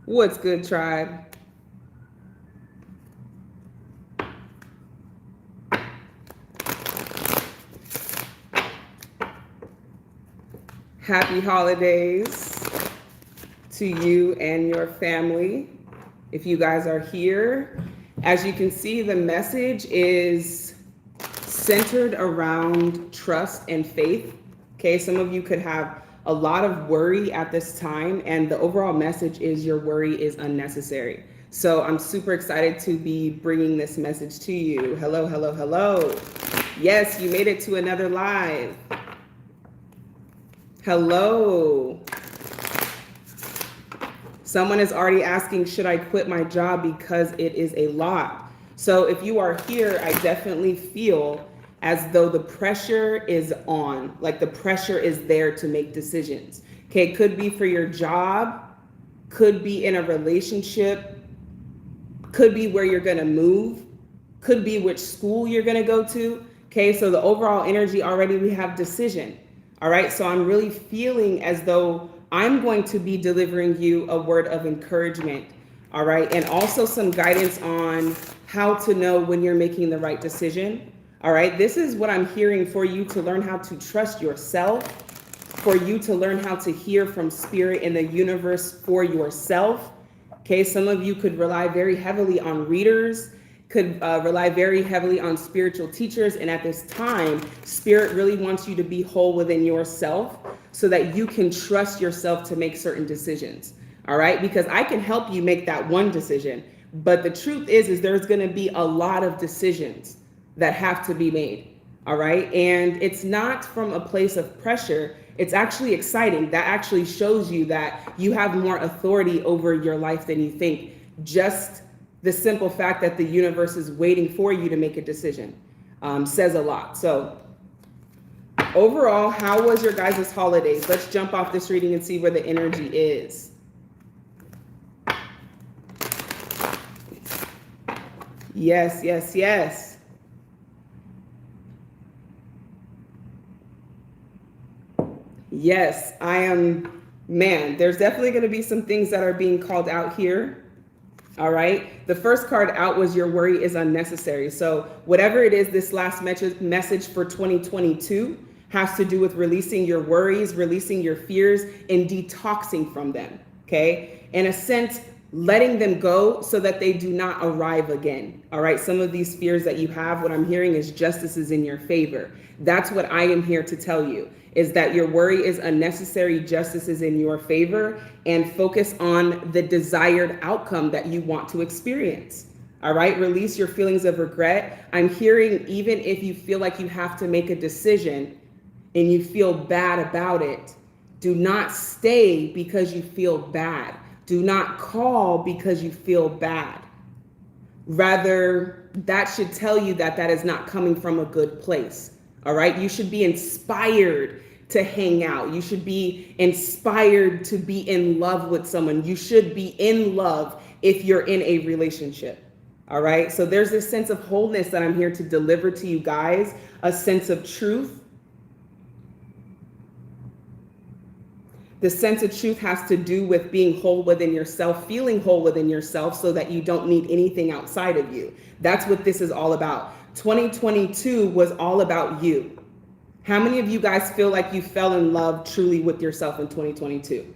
What's good, tribe? Happy holidays to you and your family. If you guys are here, as you can see, the message is centered around trust and faith. Okay, some of you could have a lot of worry at this time, and the overall message is your worry is unnecessary. So I'm super excited to be bringing this message to you. Hello, hello, hello. Yes, you made it to another live. Hello. Someone is already asking, should I quit my job because it is a lot? So if you are here, I definitely feel as though the pressure is on, like the pressure is there to make decisions. Okay, could be for your job, could be in a relationship, could be where you're gonna move, could be which school you're gonna go to. Okay, so the overall energy already, we have decision. All right, so I'm really feeling as though I'm going to be delivering you a word of encouragement. All right, and also some guidance on how to know when you're making the right decision. All right, this is what I'm hearing for you to learn how to trust yourself, for you to learn how to hear from spirit and the universe for yourself. Okay, some of you could rely very heavily on readers, could rely very heavily on spiritual teachers. And at this time, spirit really wants you to be whole within yourself so that you can trust yourself to make certain decisions. All right, because I can help you make that one decision. But the truth is there's going to be a lot of decisions that have to be made. All right. And it's not from a place of pressure. It's actually exciting. That actually shows you that you have more authority over your life than you think. Just the simple fact that the universe is waiting for you to make a decision says a lot. So overall, how was your guys' holidays? Let's jump off this reading and see where the energy is. Yes, yes, yes. Yes, I am, man, there's definitely going to be some things that are being called out here. All right. The first card out was your worry is unnecessary. So whatever it is, this last message for 2022 has to do with releasing your worries, releasing your fears, and detoxing from them. Okay. In a sense, letting them go so that they do not arrive again. All right. Some of these fears that you have, what I'm hearing is justice is in your favor. That's what I am here to tell you, is that your worry is unnecessary, justice is in your favor, and focus on the desired outcome that you want to experience. All right, release your feelings of regret. I'm hearing, even if you feel like you have to make a decision and you feel bad about it, do not stay because you feel bad. Do not call because you feel bad. Rather, that should tell you that that is not coming from a good place. All right, you should be inspired to hang out. You should be inspired to be in love with someone. You should be in love if you're in a relationship. All right, so there's this sense of wholeness that I'm here to deliver to you guys, a sense of truth. The sense of truth has to do with being whole within yourself, feeling whole within yourself so that you don't need anything outside of you. That's what this is all about. 2022 was all about you. How many of you guys feel like you fell in love truly with yourself in 2022?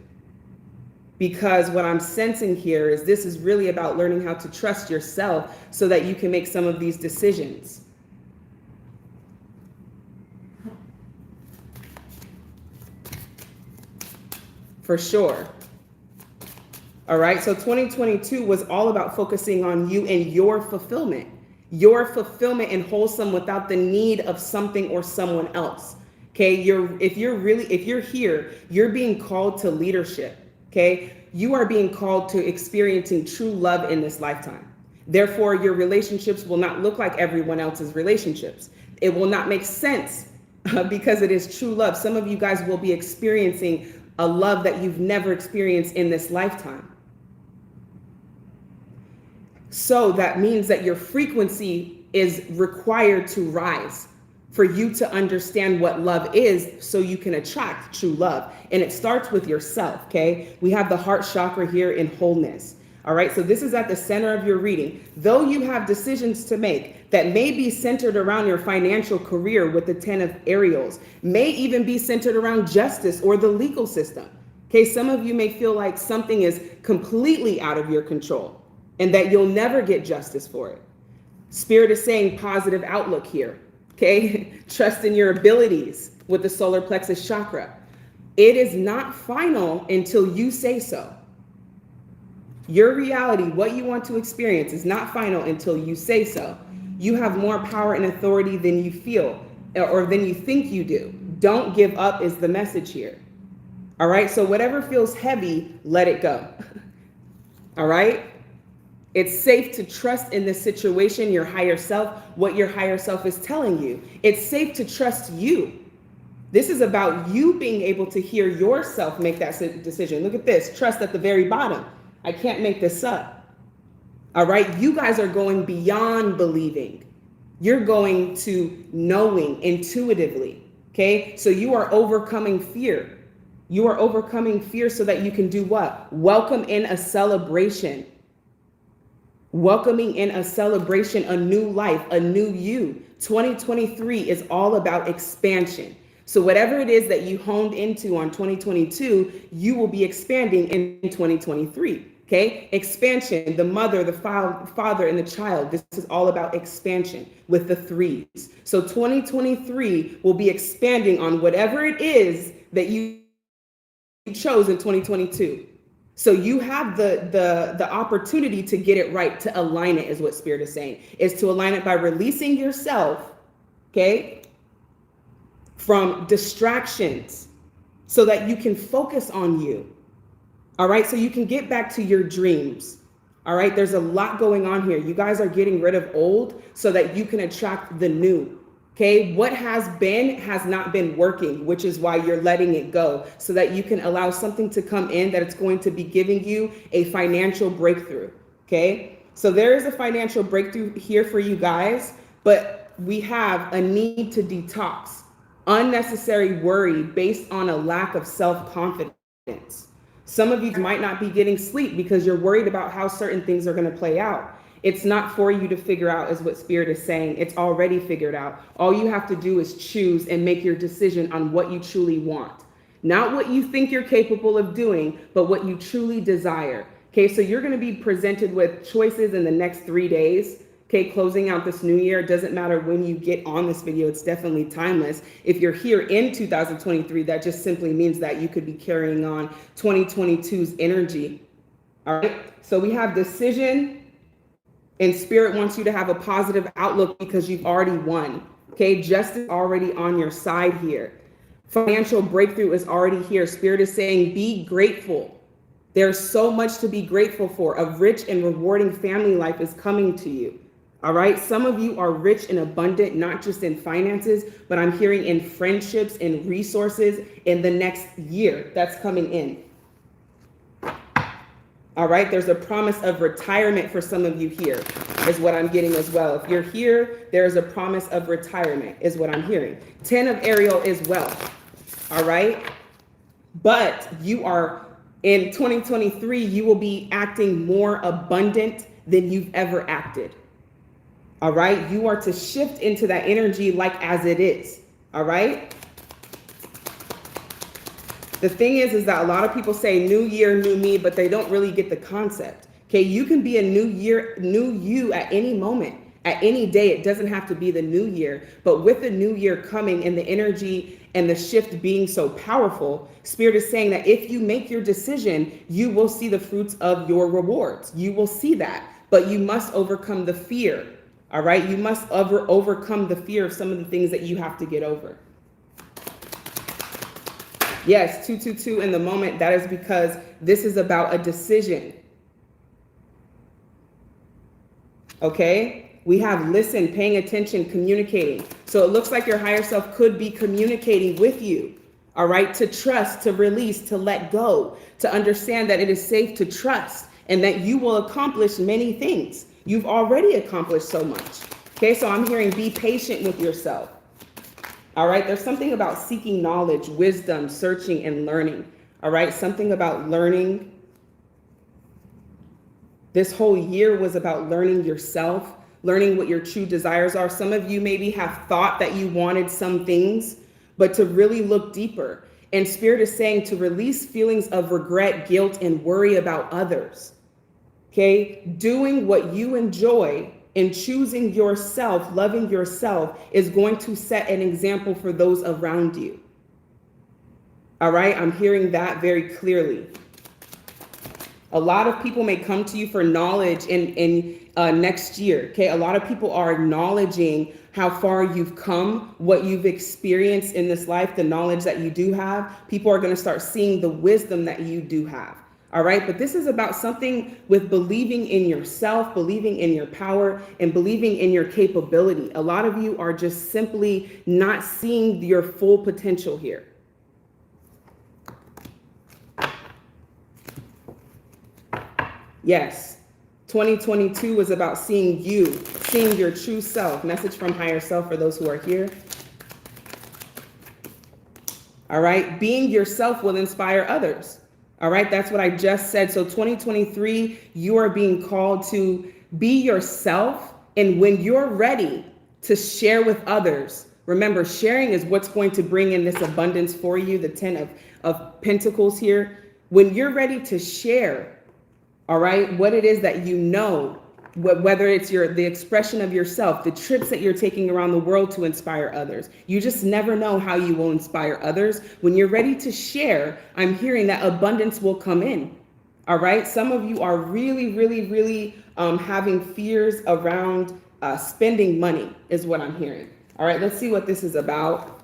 Because what I'm sensing here is this is really about learning how to trust yourself so that you can make some of these decisions. For sure. All right, so 2022 was all about focusing on you and your fulfillment and wholesome without the need of something or someone else. Okay, if you're here, you're being called to leadership. Okay, you are being called to experiencing true love in this lifetime. Therefore, your relationships will not look like everyone else's relationships. It will not make sense because it is true love. Some of you guys will be experiencing a love that you've never experienced in this lifetime. So that means that your frequency is required to rise. for you to understand what love is so you can attract true love. And it starts with yourself, okay? We have the heart chakra here in wholeness. All right, so this is at the center of your reading. Though you have decisions to make that may be centered around your financial career with the 10 of Ariels, may even be centered around justice or the legal system. Okay, some of you may feel like something is completely out of your control and that you'll never get justice for it. Spirit is saying positive outlook here, okay? Trust in your abilities with the solar plexus chakra. It is not final until you say so. Your reality, what you want to experience, is not final until you say so. You have more power and authority than you feel or than you think you do. Don't give up is the message here. All right, so whatever feels heavy, let it go. All right? It's safe to trust in this situation, your higher self, what your higher self is telling you. It's safe to trust you. This is about you being able to hear yourself make that decision. Look at this, trust at the very bottom. I can't make this up. All right, you guys are going beyond believing. You're going to knowing intuitively, okay? So you are overcoming fear. You are overcoming fear so that you can do what? Welcome in a celebration. Welcoming in a celebration, a new life, a new you. 2023 is all about expansion. So whatever it is that you honed into on 2022, you will be expanding in 2023. Okay, expansion, the mother, the father, and the child. This is all about expansion with the threes. So 2023 will be expanding on whatever it is that you chose in 2022. So you have the opportunity to get it right, to align it, is what Spirit is saying, is to align it by releasing yourself, okay, from distractions so that you can focus on you. All right, so you can get back to your dreams. All right, there's a lot going on here. You guys are getting rid of old so that you can attract the new. Okay, what has not been working, which is why you're letting it go so that you can allow something to come in that it's going to be giving you a financial breakthrough. Okay, so there is a financial breakthrough here for you guys, but we have a need to detox unnecessary worry based on a lack of self-confidence. Some of you might not be getting sleep because you're worried about how certain things are going to play out. It's not for you to figure out, is what Spirit is saying. It's already figured out. All you have to do is choose and make your decision on what you truly want. Not what you think you're capable of doing, but what you truly desire. Okay, so you're going to be presented with choices in the next 3 days. Okay, closing out this new year. It doesn't matter when you get on this video. It's definitely timeless. If you're here in 2023, that just simply means that you could be carrying on 2022's energy. All right, so we have decision, and Spirit wants you to have a positive outlook because you've already won. Okay, justice already on your side here. Financial breakthrough is already here. Spirit is saying, be grateful. There's so much to be grateful for. A rich and rewarding family life is coming to you. All right. Some of you are rich and abundant, not just in finances, but I'm hearing in friendships and resources in the next year that's coming in. All right. There's a promise of retirement for some of you here is what I'm getting as well. If you're here, there's a promise of retirement is what I'm hearing. 10 of Ariel is wealth. All right. But you are in 2023, you will be acting more abundant than you've ever acted. All right, you are to shift into that energy like as it is. All right. The thing is that a lot of people say new year, new me, but they don't really get the concept. Okay, you can be a new year, new you at any moment, at any day. It doesn't have to be the new year, but with the new year coming and the energy and the shift being so powerful, Spirit is saying that if you make your decision, you will see the fruits of your rewards. You will see that, but you must overcome the fear. All right, you must overcome the fear of some of the things that you have to get over. Yes, 222 in the moment. That is because this is about a decision. Okay, we have listen, paying attention, communicating. So it looks like your higher self could be communicating with you. All right, to trust, to release, to let go, to understand that it is safe to trust and that you will accomplish many things. You've already accomplished so much. Okay, so I'm hearing be patient with yourself. All right. There's something about seeking knowledge, wisdom, searching, and learning. All right. Something about learning. This whole year was about learning yourself, learning what your true desires are. Some of you maybe have thought that you wanted some things, but to really look deeper. And Spirit is saying to release feelings of regret, guilt, and worry about others. Okay? Doing what you enjoy and choosing yourself, loving yourself, is going to set an example for those around you. All right? I'm hearing that very clearly. A lot of people may come to you for knowledge in next year. Okay, a lot of people are acknowledging how far you've come, what you've experienced in this life, the knowledge that you do have. People are going to start seeing the wisdom that you do have. All right, but this is about something with believing in yourself, believing in your power, and believing in your capability. A lot of you are just simply not seeing your full potential here. Yes, 2022 was about seeing you, seeing your true self. Message from higher self for those who are here. All right, being yourself will inspire others. All right, that's what I just said. So 2023, you are being called to be yourself. And when you're ready to share with others, remember, sharing is what's going to bring in this abundance for you, the 10 of Pentacles here. When you're ready to share, all right, what it is that you know, whether it's the expression of yourself, the trips that you're taking around the world to inspire others. You just never know how you will inspire others. When you're ready to share, I'm hearing that abundance will come in. All right. Some of you are really having fears around spending money is what I'm hearing. All right. Let's see what this is about.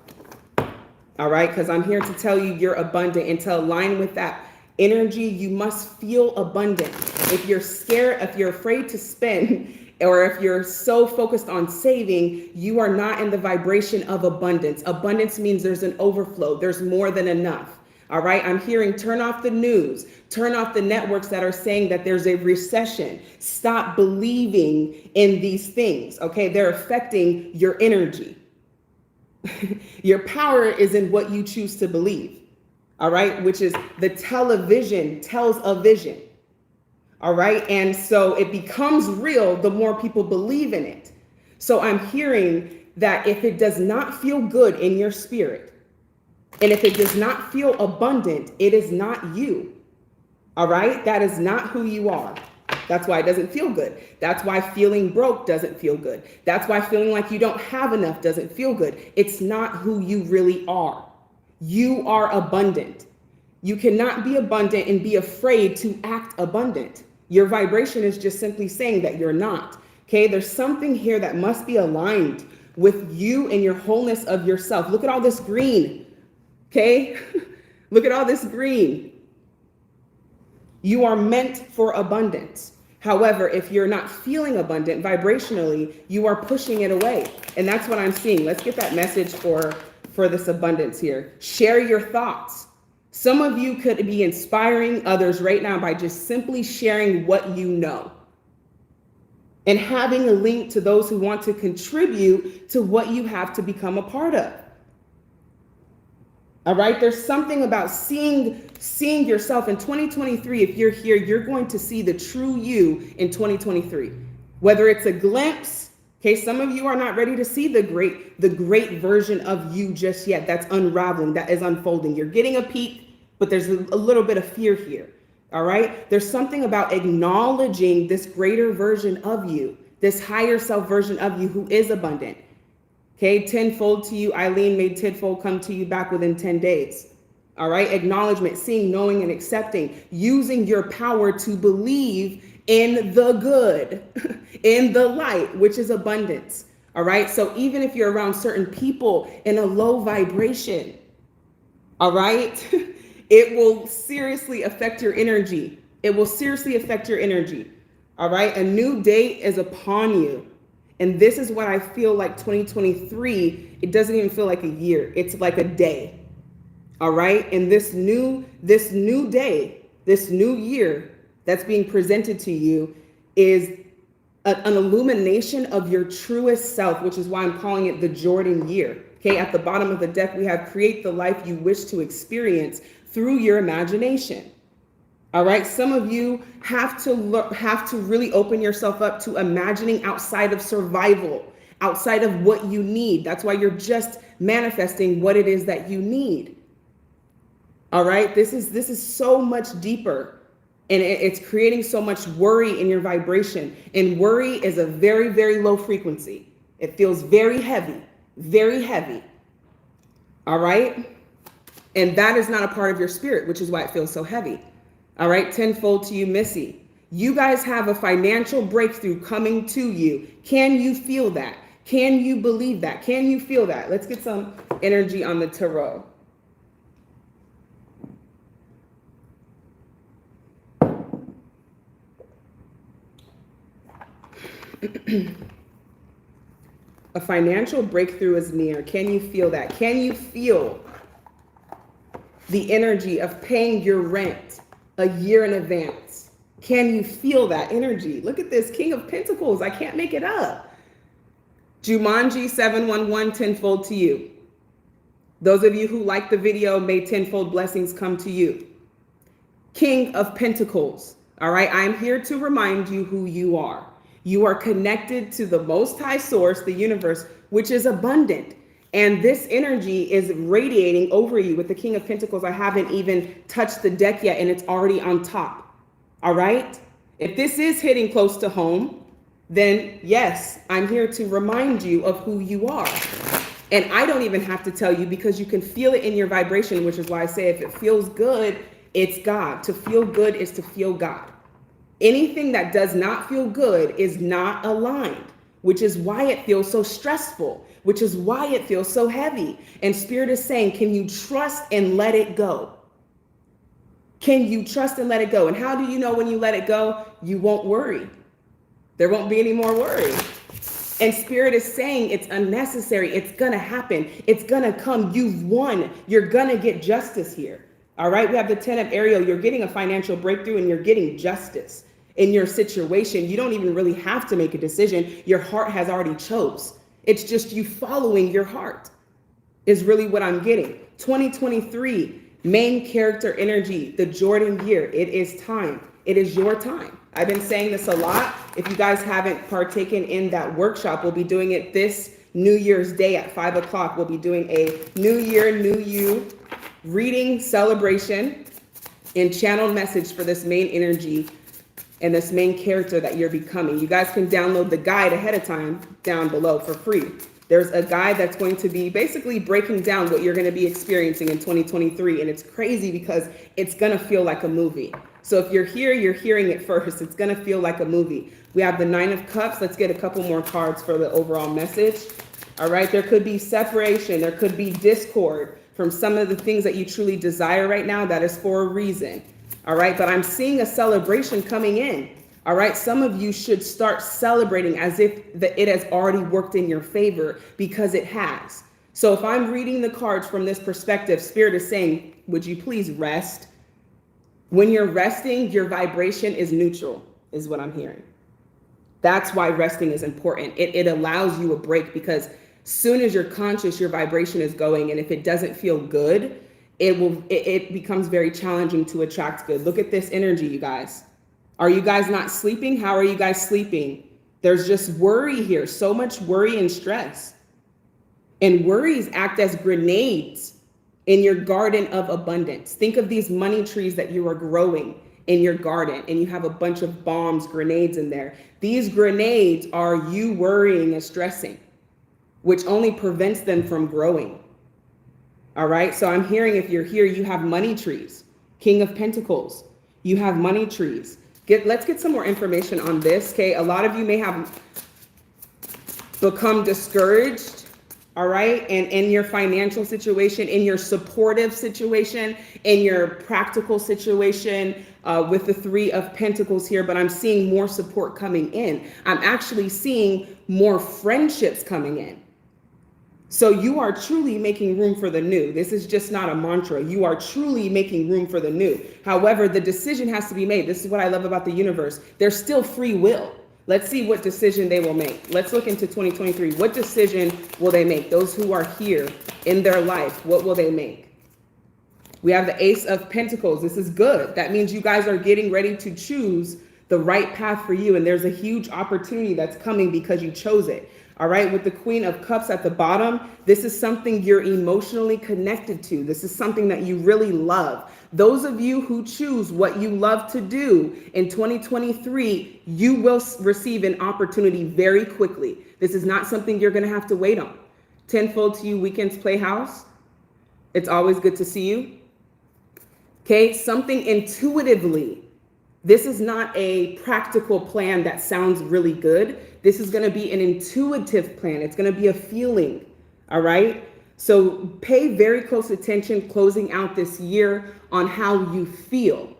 All right. Because I'm here to tell you you're abundant, and to align with that energy, you must feel abundant. If you're scared, if you're afraid to spend, or if you're so focused on saving, you are not in the vibration of abundance. Abundance means there's an overflow. There's more than enough. All right. I'm hearing turn off the news, turn off the networks that are saying that there's a recession. Stop believing in these things. Okay. They're affecting your energy. Your power is in what you choose to believe. All right, which is the television tells a vision. All right, and so it becomes real the more people believe in it. So I'm hearing that if it does not feel good in your spirit, and if it does not feel abundant, it is not you. All right, that is not who you are. That's why it doesn't feel good. That's why feeling broke doesn't feel good. That's why feeling like you don't have enough doesn't feel good. It's not who you really are. You are abundant. You cannot be abundant and be afraid to act abundant. Your vibration is just simply saying that you're not. Okay, there's something here that must be aligned with you and your wholeness of yourself. Look at all this green. Okay, look at all this green. You are meant for abundance. However, if you're not feeling abundant vibrationally, you are pushing it away. And that's what I'm seeing. Let's get that message for this abundance here. Share your thoughts. Some of you could be inspiring others right now by just simply sharing what you know and having a link to those who want to contribute to what you have to become a part of. All right, there's something about seeing yourself in 2023. If you're here, you're going to see the true you in 2023. Whether it's a glimpse. Okay, some of you are not ready to see the great version of you just yet. That's unraveling, that is unfolding. You're getting a peek, but there's a little bit of fear here. All right, there's something about acknowledging this greater version of you, this higher self version of you who is abundant. Okay, tenfold to you, Eileen, made tenfold come to you back within 10 days. All right, acknowledgement, seeing, knowing, and accepting, using your power to believe in the good, in the light, which is abundance. All right. So even if you're around certain people in a low vibration, all right, it will seriously affect your energy. It will seriously affect your energy. All right. A new date is upon you. And this is what I feel like 2023, it doesn't even feel like a year. It's like a day. All right. And this new day, this new year that's being presented to you is an illumination of your truest self, which is why I'm calling it the Jordan year. Okay, at the bottom of the deck, we have create the life you wish to experience through your imagination. All right, some of you have to really open yourself up to imagining outside of survival, outside of what you need. That's why you're just manifesting what it is that you need. All right, this is so much deeper, and it's creating so much worry in your vibration. And worry is a very, very low frequency. It feels very heavy, very heavy. All right, and that is not a part of your spirit, which is why it feels so heavy. All right, tenfold to you, Missy. You guys have a financial breakthrough coming to you. Can you feel that? Can you believe that? Can you feel that? Let's get some energy on the tarot. A financial breakthrough is near. Can you feel that? Can you feel the energy of paying your rent a year in advance? Can you feel that energy? Look at this, King of Pentacles. I can't make it up. Jumanji 711, tenfold to you. Those of you who like the video, may tenfold blessings come to you. King of Pentacles. All right, I'm here to remind you who you are. You are connected to the Most High Source, the universe, which is abundant. And this energy is radiating over you with the King of Pentacles. I haven't even touched the deck yet, and it's already on top. All right? If this is hitting close to home, then yes, I'm here to remind you of who you are. And I don't even have to tell you, because you can feel it in your vibration, which is why I say if it feels good, it's God. To feel good is to feel God. Anything that does not feel good is not aligned, which is why it feels so stressful, which is why it feels so heavy. And Spirit is saying, can you trust and let it go? Can you trust and let it go? And how do you know when you let it go? You won't worry. There won't be any more worry. And Spirit is saying it's unnecessary. It's going to happen. It's going to come. You've won. You're going to get justice here. All right. We have the 10 of Ariel. You're getting a financial breakthrough and you're getting justice in your situation. You don't even really have to make a decision. Your heart has already chose. It's just you following your heart is really what I'm getting. 2023, main character energy, the Jordan year. It is time. It is your time. I've been saying this a lot. If you guys haven't partaken in that workshop, we'll be doing it this New Year's Day at 5 o'clock. We'll be doing a New Year, New You reading, celebration, and channeled message for this main energy and this main character that you're becoming. You guys can download the guide ahead of time down below for free. There's a guide that's going to be basically breaking down what you're going to be experiencing in 2023. And it's crazy because it's going to feel like a movie. So if you're here, you're hearing it first. It's going to feel like a movie. We have the 9 of Cups. Let's get a couple more cards for the overall message. All right. There could be separation. There could be discord from some of the things that you truly desire right now. That is for a reason. All right. But I'm seeing a celebration coming in. All right. Some of you should start celebrating as if it has already worked in your favor, because it has. So if I'm reading the cards from this perspective, Spirit is saying, would you please rest? When you're resting, your vibration is neutral, is what I'm hearing. That's why resting is important. It allows you a break, because soon as you're conscious, your vibration is going. And if it doesn't feel good, it becomes very challenging to attract good. Look at this energy, you guys. Are you guys not sleeping? How are you guys sleeping? There's just worry here. So much worry and stress. And worries act as grenades in your garden of abundance. Think of these money trees that you are growing in your garden, and you have a bunch of bombs, grenades in there. These grenades are you worrying and stressing, which only prevents them from growing. All right. So I'm hearing, if you're here, you have money trees. King of Pentacles. You have money trees. Let's get some more information on this. Okay. A lot of you may have become discouraged. All right. And in your financial situation, in your supportive situation, in your practical situation, with the 3 of Pentacles here, but I'm seeing more support coming in. I'm actually seeing more friendships coming in. So you are truly making room for the new. This is just not a mantra. You are truly making room for the new. However, the decision has to be made. This is what I love about the universe. There's still free will. Let's see what decision they will make. Let's look into 2023. What decision will they make? Those who are here in their life, what will they make? We have the Ace of Pentacles. This is good. That means you guys are getting ready to choose the right path for you. And there's a huge opportunity that's coming because you chose it. All right. With the Queen of Cups at the bottom, this is something you're emotionally connected to. This is something that you really love. Those of you who choose what you love to do in 2023, you will receive an opportunity very quickly. This is not something you're going to have to wait on. Tenfold to you, Weekends Playhouse. It's always good to see you. Okay, something intuitively. This is not a practical plan that sounds really good. This is going to be an intuitive plan. It's going to be a feeling. All right. So pay very close attention closing out this year on how you feel.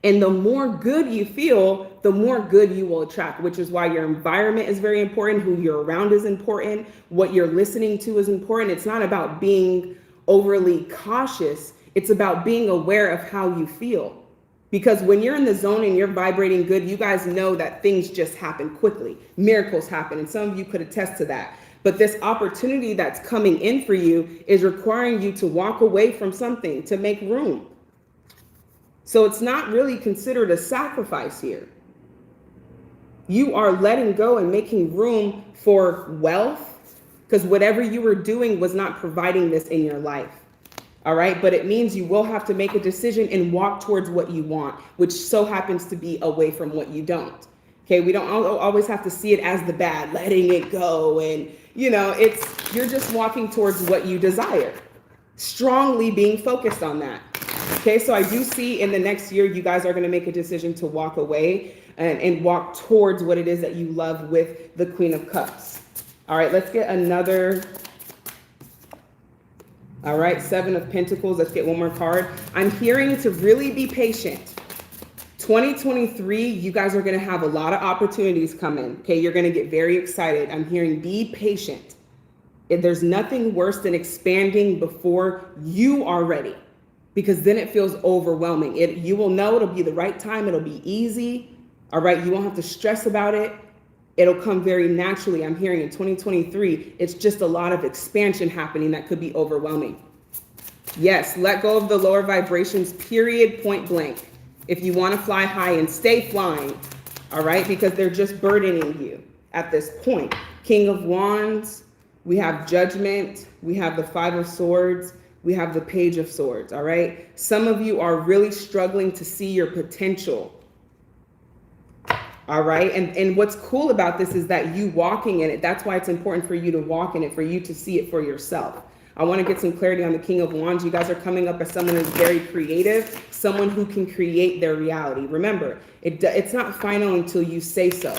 And the more good you feel, the more good you will attract, which is why your environment is very important. Who you're around is important. What you're listening to is important. It's not about being overly cautious. It's about being aware of how you feel. Because when you're in the zone and you're vibrating good, you guys know that things just happen quickly. Miracles happen. And some of you could attest to that. But this opportunity that's coming in for you is requiring you to walk away from something to make room. So it's not really considered a sacrifice here. You are letting go and making room for wealth because whatever you were doing was not providing this in your life. All right. But it means you will have to make a decision and walk towards what you want, which so happens to be away from what you don't. Okay. We don't always have to see it as the bad, letting it go. And, you know, you're just walking towards what you desire, strongly being focused on that. Okay. So I do see in the next year, you guys are going to make a decision to walk away and walk towards what it is that you love with the Queen of Cups. All right. Let's get another. All right, Seven of Pentacles. Let's get one more card. I'm hearing to really be patient. 2023, you guys are going to have a lot of opportunities coming. Okay, you're going to get very excited. I'm hearing be patient. There's nothing worse than expanding before you are ready, because then it feels overwhelming. You will know it'll be the right time. It'll be easy. All right, you won't have to stress about it. It'll come very naturally. I'm hearing in 2023, it's just a lot of expansion happening that could be overwhelming. Yes, let go of the lower vibrations, period, point blank. If you want to fly high and stay flying, all right, because they're just burdening you at this point. King of Wands, we have Judgment, we have the Five of Swords, we have the Page of Swords, all right? Some of you are really struggling to see your potential. All right. And what's cool about this is that you walking in it, that's why it's important for you to walk in it, for you to see it for yourself. I want to get some clarity on the King of Wands. You guys are coming up as someone who's very creative, someone who can create their reality. Remember, it's not final until you say so.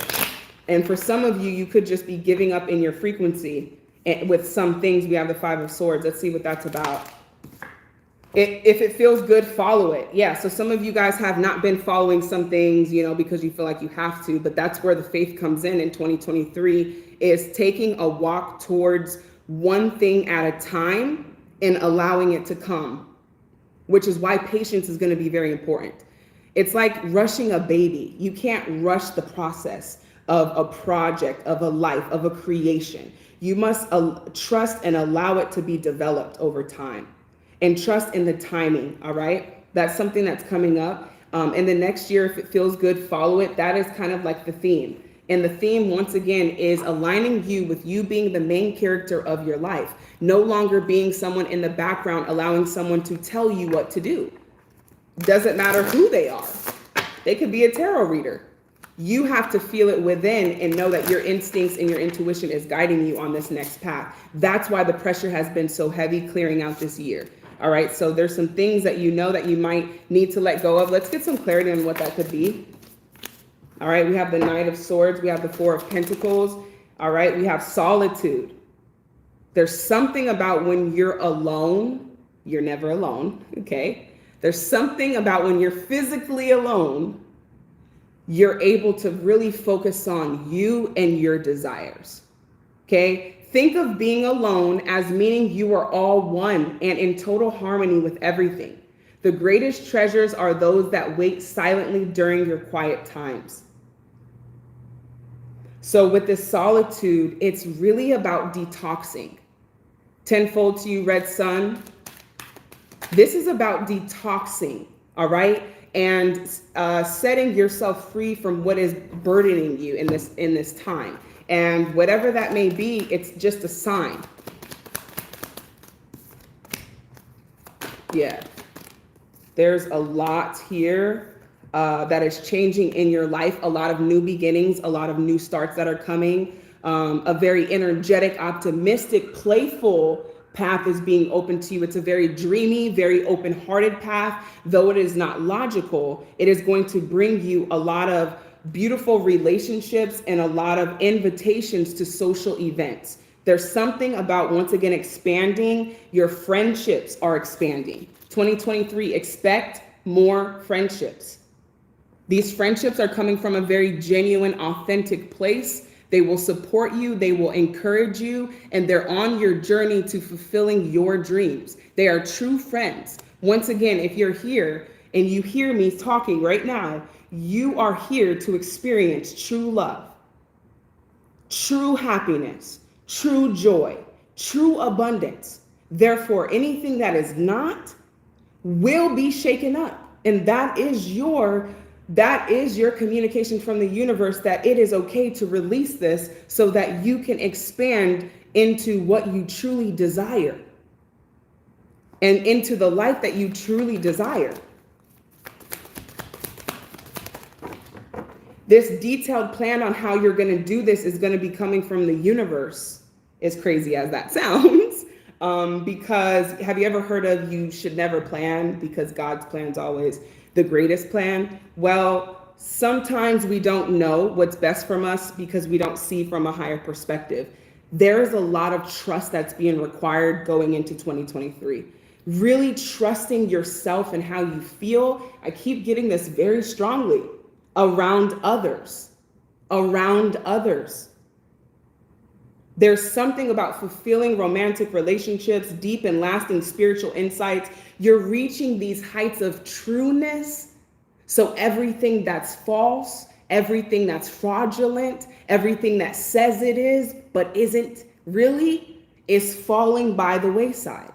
And for some of you, you could just be giving up in your frequency. And with some things, we have the Five of Swords. Let's see what that's about. If it feels good, follow it. Yeah, so some of you guys have not been following some things, you know, because you feel like you have to, but that's where the faith comes in 2023, is taking a walk towards one thing at a time and allowing it to come, which is why patience is going to be very important. It's like rushing a baby. You can't rush the process of a project, of a life, of a creation. You must trust and allow it to be developed over time. And trust in the timing, all right? That's something that's coming up. In the next year, if it feels good, follow it. That is kind of like the theme. And the theme, once again, is aligning you with you being the main character of your life. No longer being someone in the background, allowing someone to tell you what to do. Doesn't matter who they are. They could be a tarot reader. You have to feel it within and know that your instincts and your intuition is guiding you on this next path. That's why the pressure has been so heavy clearing out this year. All right, so there's some things that you know that you might need to let go of. Let's get some clarity on what that could be. All right, we have the Knight of Swords. We have the Four of Pentacles. All right, we have solitude. There's something about when you're alone. You're never alone, okay? There's something about when you're physically alone, you're able to really focus on you and your desires, okay? Think of being alone as meaning you are all one and in total harmony with everything. The greatest treasures are those that wait silently during your quiet times. So with this solitude, it's really about detoxing. Tenfold to you, Red Sun. This is about detoxing, all right? And setting yourself free from what is burdening you in this time. And whatever that may be, it's just a sign. Yeah. There's a lot here that is changing in your life, a lot of new beginnings, a lot of new starts that are coming. A very energetic, optimistic, playful path is being open to you. It's a very dreamy, very open-hearted path. Though it is not logical, it is going to bring you a lot of beautiful relationships and a lot of invitations to social events. There's something about, once again, expanding. Your friendships are expanding. 2023, expect more friendships. These friendships are coming from a very genuine, authentic place. They will support you, they will encourage you, and they're on your journey to fulfilling your dreams. They are true friends. Once again, if you're here and you hear me talking right now, you are here to experience true love, true happiness, true joy, true abundance. Therefore, anything that is not will be shaken up. And that is your communication from the universe that it is okay to release this so that you can expand into what you truly desire and into the life that you truly desire. This detailed plan on how you're going to do this is going to be coming from the universe, as crazy as that sounds. Because have you ever heard of you should never plan because God's plan's always the greatest plan? Well, sometimes we don't know what's best from us because we don't see from a higher perspective. There's a lot of trust that's being required going into 2023. Really trusting yourself and how you feel. I keep getting this very strongly around others, around others. There's something about fulfilling romantic relationships, deep and lasting spiritual insights. You're reaching these heights of trueness. So everything that's false, everything that's fraudulent, everything that says it is, but isn't really, is falling by the wayside.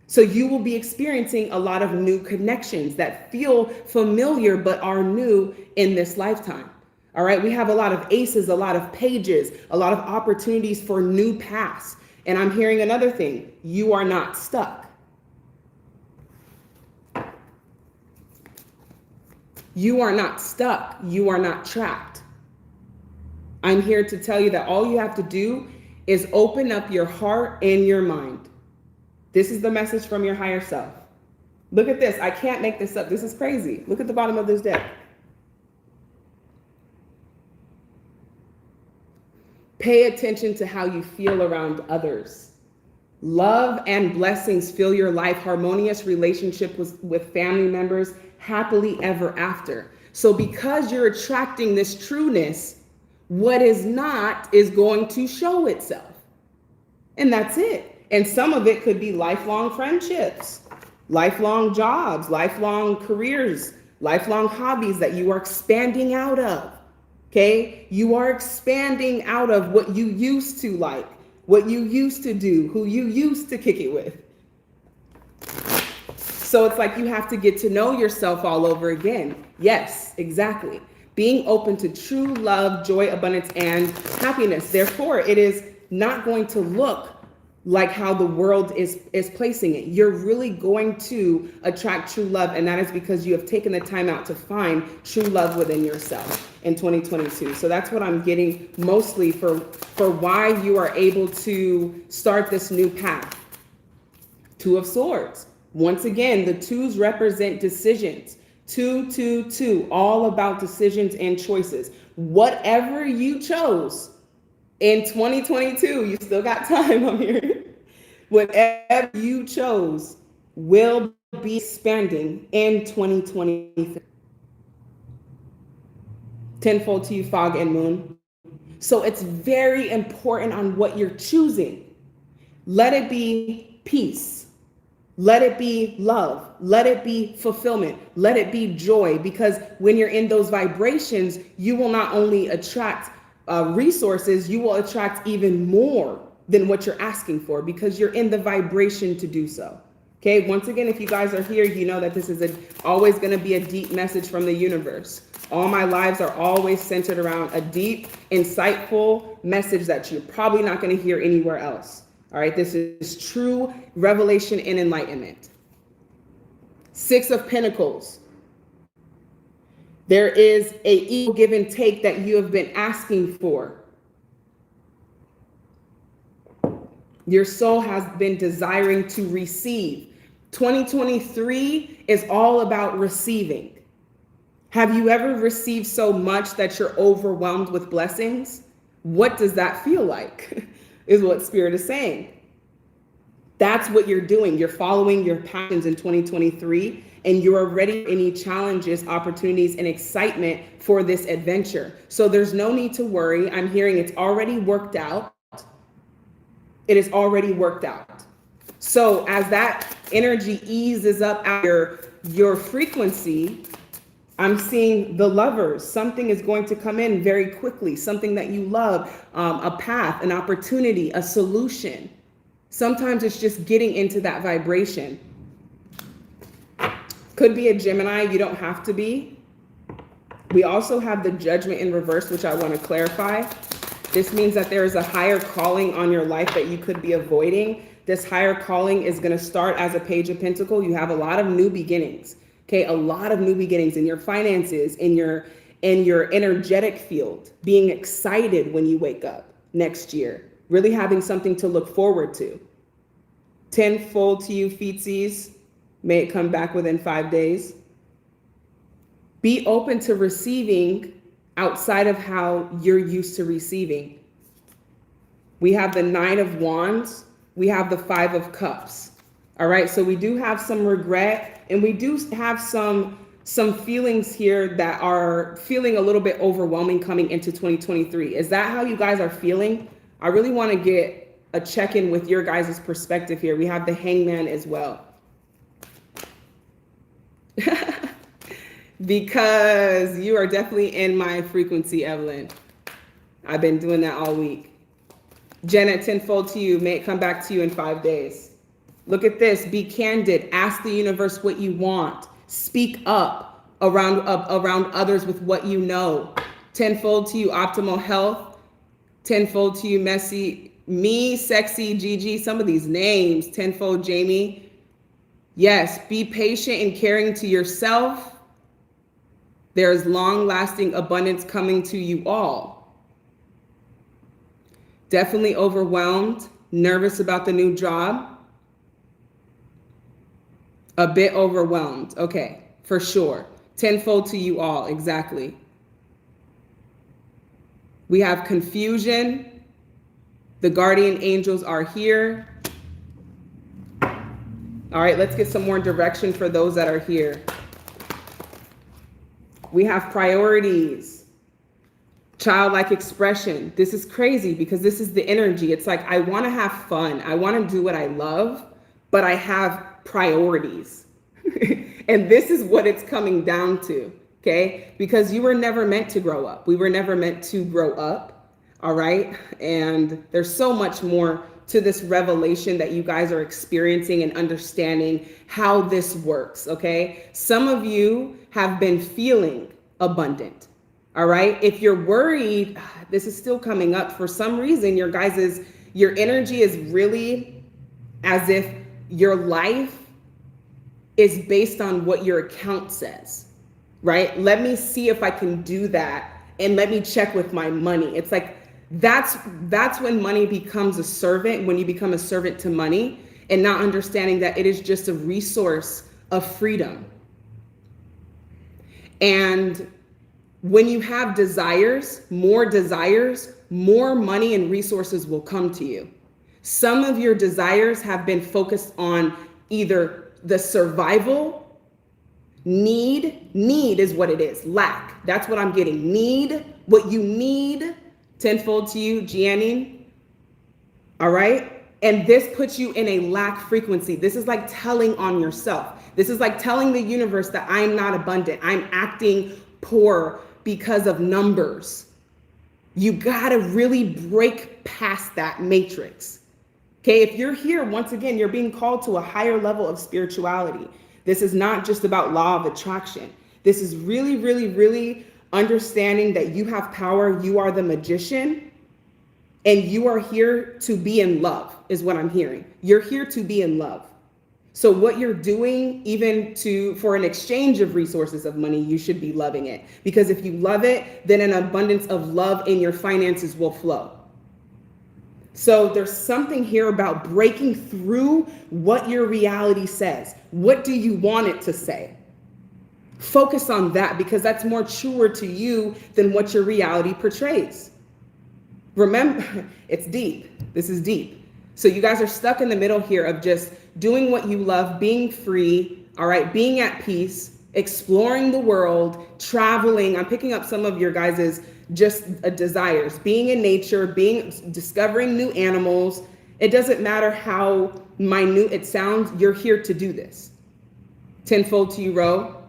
So you will be experiencing a lot of new connections that feel familiar, but are new in this lifetime. All right, we have a lot of aces, a lot of pages, a lot of opportunities for new paths. And I'm hearing another thing. You are not stuck. You are not stuck. You are not trapped. I'm here to tell you that all you have to do is open up your heart and your mind. This is the message from your higher self. Look at this. I can't make this up. This is crazy. Look at the bottom of this deck. Pay attention to how you feel around others. Love and blessings fill your life. Harmonious relationship with family members, happily ever after. So because you're attracting this trueness, what is not is going to show itself. And that's it. And some of it could be lifelong friendships, lifelong jobs, lifelong careers, lifelong hobbies that you are expanding out of. Okay, you are expanding out of what you used to like, what you used to do, who you used to kick it with. So it's like you have to get to know yourself all over again. Yes, exactly. Being open to true love, joy, abundance, and happiness. Therefore, it is not going to look like how the world is placing it. You're really going to attract true love, and that is because you have taken the time out to find true love within yourself in 2022. So that's what I'm getting mostly for why you are able to start this new path. Two of Swords. Once again, the twos represent decisions. 2, 2, 2, all about decisions and choices. Whatever you chose in 2022, you still got time on here. Whatever you chose will be expanding in 2023. Tenfold to you, Fog and Moon. So it's very important on what you're choosing. Let it be peace. Let it be love. Let it be fulfillment. Let it be joy. Because when you're in those vibrations, you will not only attract resources, you will attract even more than what you're asking for because you're in the vibration to do so. Okay, once again, if you guys are here, you know that this is always going to be a deep message from the universe. All my lives are always centered around a deep, insightful message that you're probably not going to hear anywhere else. All right, this is true revelation and enlightenment. Six of Pentacles. There is a equal give and take that you have been asking for. Your soul has been desiring to receive. 2023 is all about receiving. Have you ever received so much that you're overwhelmed with blessings? What does that feel like? Is what Spirit is saying. That's what you're doing. You're following your passions in 2023, and you're ready for any challenges, opportunities, and excitement for this adventure. So there's no need to worry. I'm hearing it's already worked out. It is already worked out. So as that energy eases up your frequency, I'm seeing the lovers. Something is going to come in very quickly, something that you love, a path, an opportunity, a solution. Sometimes it's just getting into that vibration. Could be a Gemini, you don't have to be. We also have the Judgment in reverse, which I want to clarify. This means that there is a higher calling on your life that you could be avoiding. This higher calling is going to start as a Page of Pentacles. You have a lot of new beginnings. Okay, a lot of new beginnings in your finances, in your energetic field, being excited when you wake up next year, really having something to look forward to. Tenfold to you, feetsies. May it come back within 5 days. Be open to receiving outside of how you're used to receiving. We have the Nine of Wands. We have the Five of Cups. All right, so we do have some regret, and we do have some feelings here that are feeling a little bit overwhelming coming into 2023. Is that how you guys are feeling? I really want to get a check-in with your guys' perspective here. We have the Hangman as well. Because you are definitely in my frequency, Evelyn. I've been doing that all week. Janet, tenfold to you. May it come back to you in 5 days. Look at this. Be candid. Ask the universe what you want. Speak up around others with what you know. Tenfold to you, optimal health. Tenfold to you, messy, me, sexy, Gigi. Some of these names. Tenfold, Jamie. Yes, be patient and caring to yourself. There's long-lasting abundance coming to you all. Definitely overwhelmed, nervous about the new job. A bit overwhelmed. Okay, for sure. Tenfold to you all, exactly. We have confusion. The guardian angels are here. All right, let's get some more direction for those that are here. We have priorities, childlike expression. This is crazy because this is the energy. It's like, I want to have fun. I want to do what I love, but I have priorities. And this is what it's coming down to, okay? Because you were never meant to grow up. We were never meant to grow up, all right? And there's so much more to this revelation that you guys are experiencing and understanding how this works, okay? Some of you have been feeling abundant, all right? If you're worried, this is still coming up. For some reason, your energy is really as if your life is based on what your account says, right? Let me see if I can do that, and let me check with my money. It's like, that's when money becomes a servant, when you become a servant to money, and not understanding that it is just a resource of freedom. And when you have desires, more money and resources will come to you. Some of your desires have been focused on either the survival need is what it is. Lack. That's what I'm getting. Need, what you need. Tenfold to you, Gianni. All right. And this puts you in a lack frequency. This is like telling on yourself. This is like telling the universe that I'm not abundant. I'm acting poor because of numbers. You gotta really break past that matrix. Okay, if you're here, once again, you're being called to a higher level of spirituality. This is not just about law of attraction. This is really, really, really understanding that you have power, you are the magician, and you are here to be in love, is what I'm hearing. You're here to be in love. So what you're doing, even for an exchange of resources of money, you should be loving it. Because if you love it, then an abundance of love in your finances will flow. So there's something here about breaking through what your reality says. What do you want it to say? Focus on that, because that's more truer to you than what your reality portrays. Remember, it's deep. This is deep. So you guys are stuck in the middle here of just doing what you love, being free, all right, being at peace, exploring the world, traveling. I'm picking up some of your guys's just desires, being in nature, discovering new animals. It doesn't matter how minute it sounds, you're here to do this. Tenfold to you, Ro.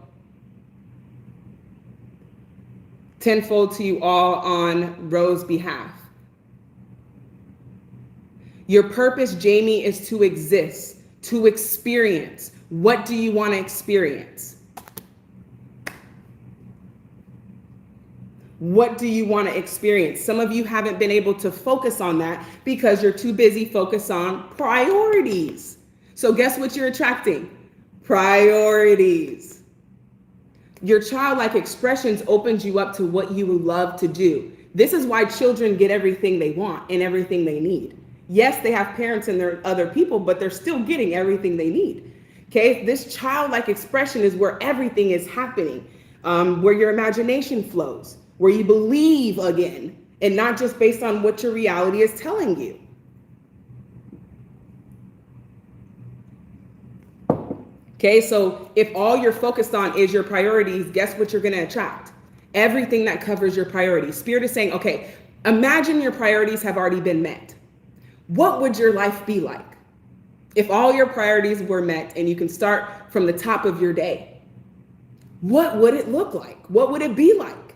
Tenfold to you all on Ro's behalf. Your purpose, Jamie, is to exist, to experience. What do you want to experience? What do you want to experience? Some of you haven't been able to focus on that because you're too busy focused on priorities. So guess what you're attracting? Priorities. Your childlike expressions opens you up to what you would love to do. This is why children get everything they want and everything they need. Yes, they have parents and they're other people, but they're still getting everything they need. Okay, this childlike expression is where everything is happening, where your imagination flows, where you believe again, and not just based on what your reality is telling you. Okay, so if all you're focused on is your priorities, guess what you're going to attract? Everything that covers your priorities. Spirit is saying, okay, imagine your priorities have already been met. What would your life be like if all your priorities were met and you can start from the top of your day? What would it look like? What would it be like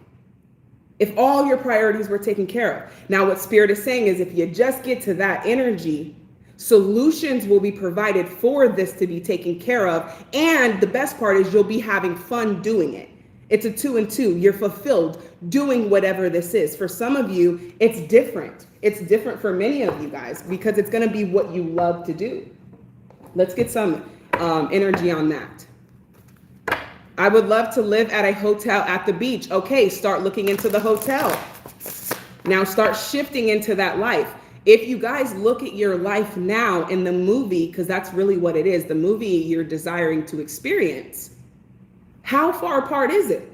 if all your priorities were taken care of? Now, what Spirit is saying is if you just get to that energy, solutions will be provided for this to be taken care of. And the best part is you'll be having fun doing it. It's a 2 and 2. You're fulfilled doing whatever this is. For some of you, it's different. It's different for many of you guys because it's going to be what you love to do. Let's get some energy on that. I would love to live at a hotel at the beach. Okay, start looking into the hotel. Now start shifting into that life. If you guys look at your life now in the movie, because that's really what it is, the movie you're desiring to experience, how far apart is it?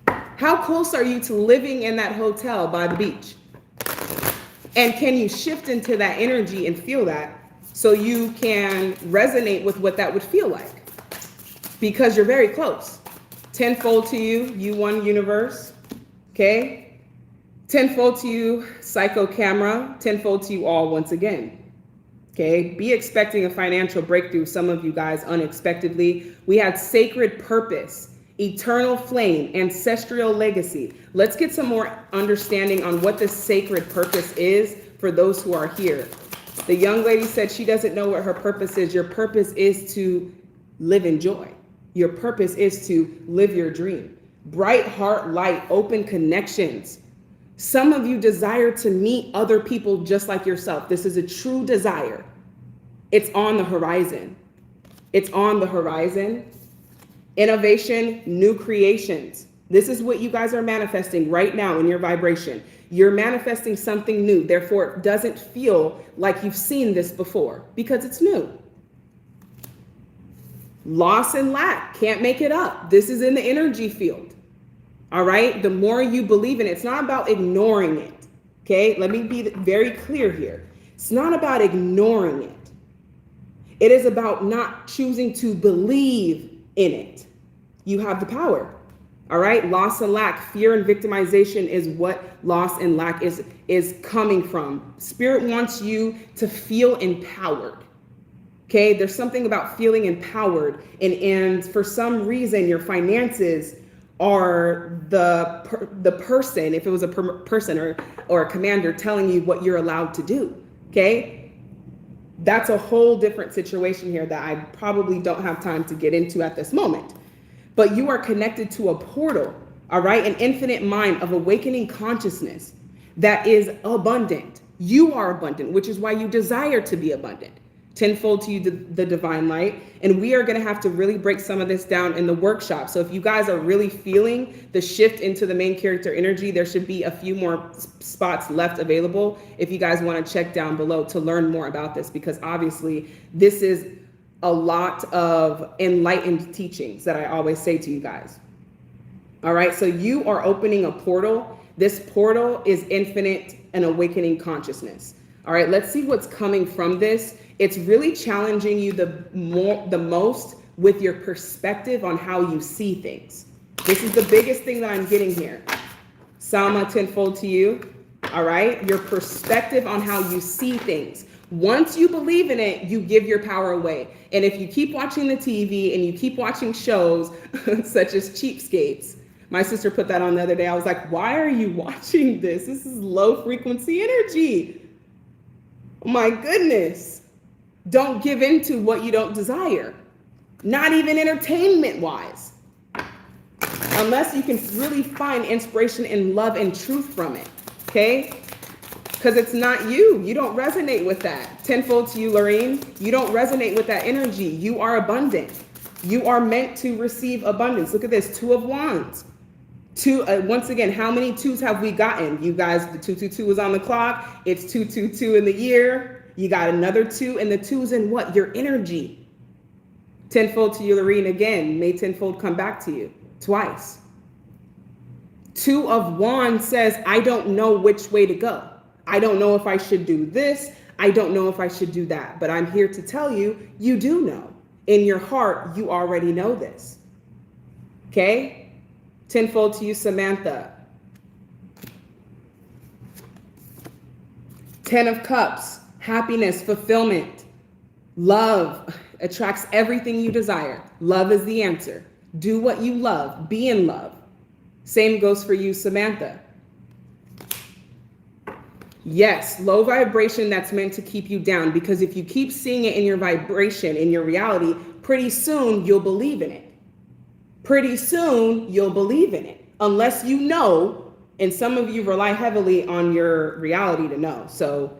How close are you to living in that hotel by the beach? And can you shift into that energy and feel that so you can resonate with what that would feel like? Because you're very close. Tenfold to you, U1 universe, okay? Tenfold to you, Psycho Camera. Tenfold to you all once again. Okay, be expecting a financial breakthrough, some of you guys unexpectedly. We had sacred purpose, eternal flame, ancestral legacy. Let's get some more understanding on what this sacred purpose is for those who are here. The young lady said she doesn't know what her purpose is. Your purpose is to live in joy. Your purpose is to live your dream. Bright heart, light, open connections. Some of you desire to meet other people just like yourself. This is a true desire. It's on the horizon. It's on the horizon. Innovation, new creations. This is what you guys are manifesting right now in your vibration. You're manifesting something new. Therefore, it doesn't feel like you've seen this before because it's new. Loss and lack. Can't make it up. This is in the energy field. All right. The more you believe in it, it's not about ignoring it. Okay. Let me be very clear here. It's not about ignoring it. It is about not choosing to believe in it. You have the power. All right. Loss and lack, fear and victimization is what loss and lack is coming from. Spirit wants you to feel empowered. Okay. There's something about feeling empowered. And for some reason, your finances are the person, if it was a person or a commander telling you what you're allowed to do, okay? That's a whole different situation here that I probably don't have time to get into at this moment. But you are connected to a portal, all right? An infinite mind of awakening consciousness that is abundant. You are abundant, which is why you desire to be abundant. Tenfold to you, the divine light. And we are going to have to really break some of this down in the workshop. So if you guys are really feeling the shift into the main character energy, there should be a few more spots left available if you guys want to check down below to learn more about this, because obviously this is a lot of enlightened teachings that I always say to you guys. All right, so you are opening a portal. This portal is infinite and awakening consciousness. All right, let's see what's coming from this. It's really challenging you the most with your perspective on how you see things. This is the biggest thing that I'm getting here. Salma, tenfold to you. All right, your perspective on how you see things. Once you believe in it, you give your power away. And if you keep watching the TV and you keep watching shows such as Cheapskates, my sister put that on the other day. I was like, why are you watching this? This is low frequency energy. Oh my goodness. Don't give in to what you don't desire. Not even entertainment wise. Unless you can really find inspiration and love and truth from it. Okay? Because it's not you. You don't resonate with that. Tenfold to you, Lorraine. You don't resonate with that energy. You are abundant. You are meant to receive abundance. Look at this, 2 of Wands. Once again, how many 2s have we gotten? You guys, the 222 is on the clock. It's 222 in the year. You got another 2, and the 2's in what? Your energy. Tenfold to you, Lorraine, again. May tenfold come back to you twice. 2 of Wands says, I don't know which way to go. I don't know if I should do this. I don't know if I should do that. But I'm here to tell you, you do know. In your heart, you already know this. Okay? Tenfold to you, Samantha. 10 of Cups, happiness, fulfillment, love attracts everything you desire. Love is the answer. Do what you love. Be in love. Same goes for you, Samantha. Yes, low vibration that's meant to keep you down, because if you keep seeing it in your vibration, in your reality, pretty soon you'll believe in it. Pretty soon you'll believe in it, unless you know, and some of you rely heavily on your reality to know. So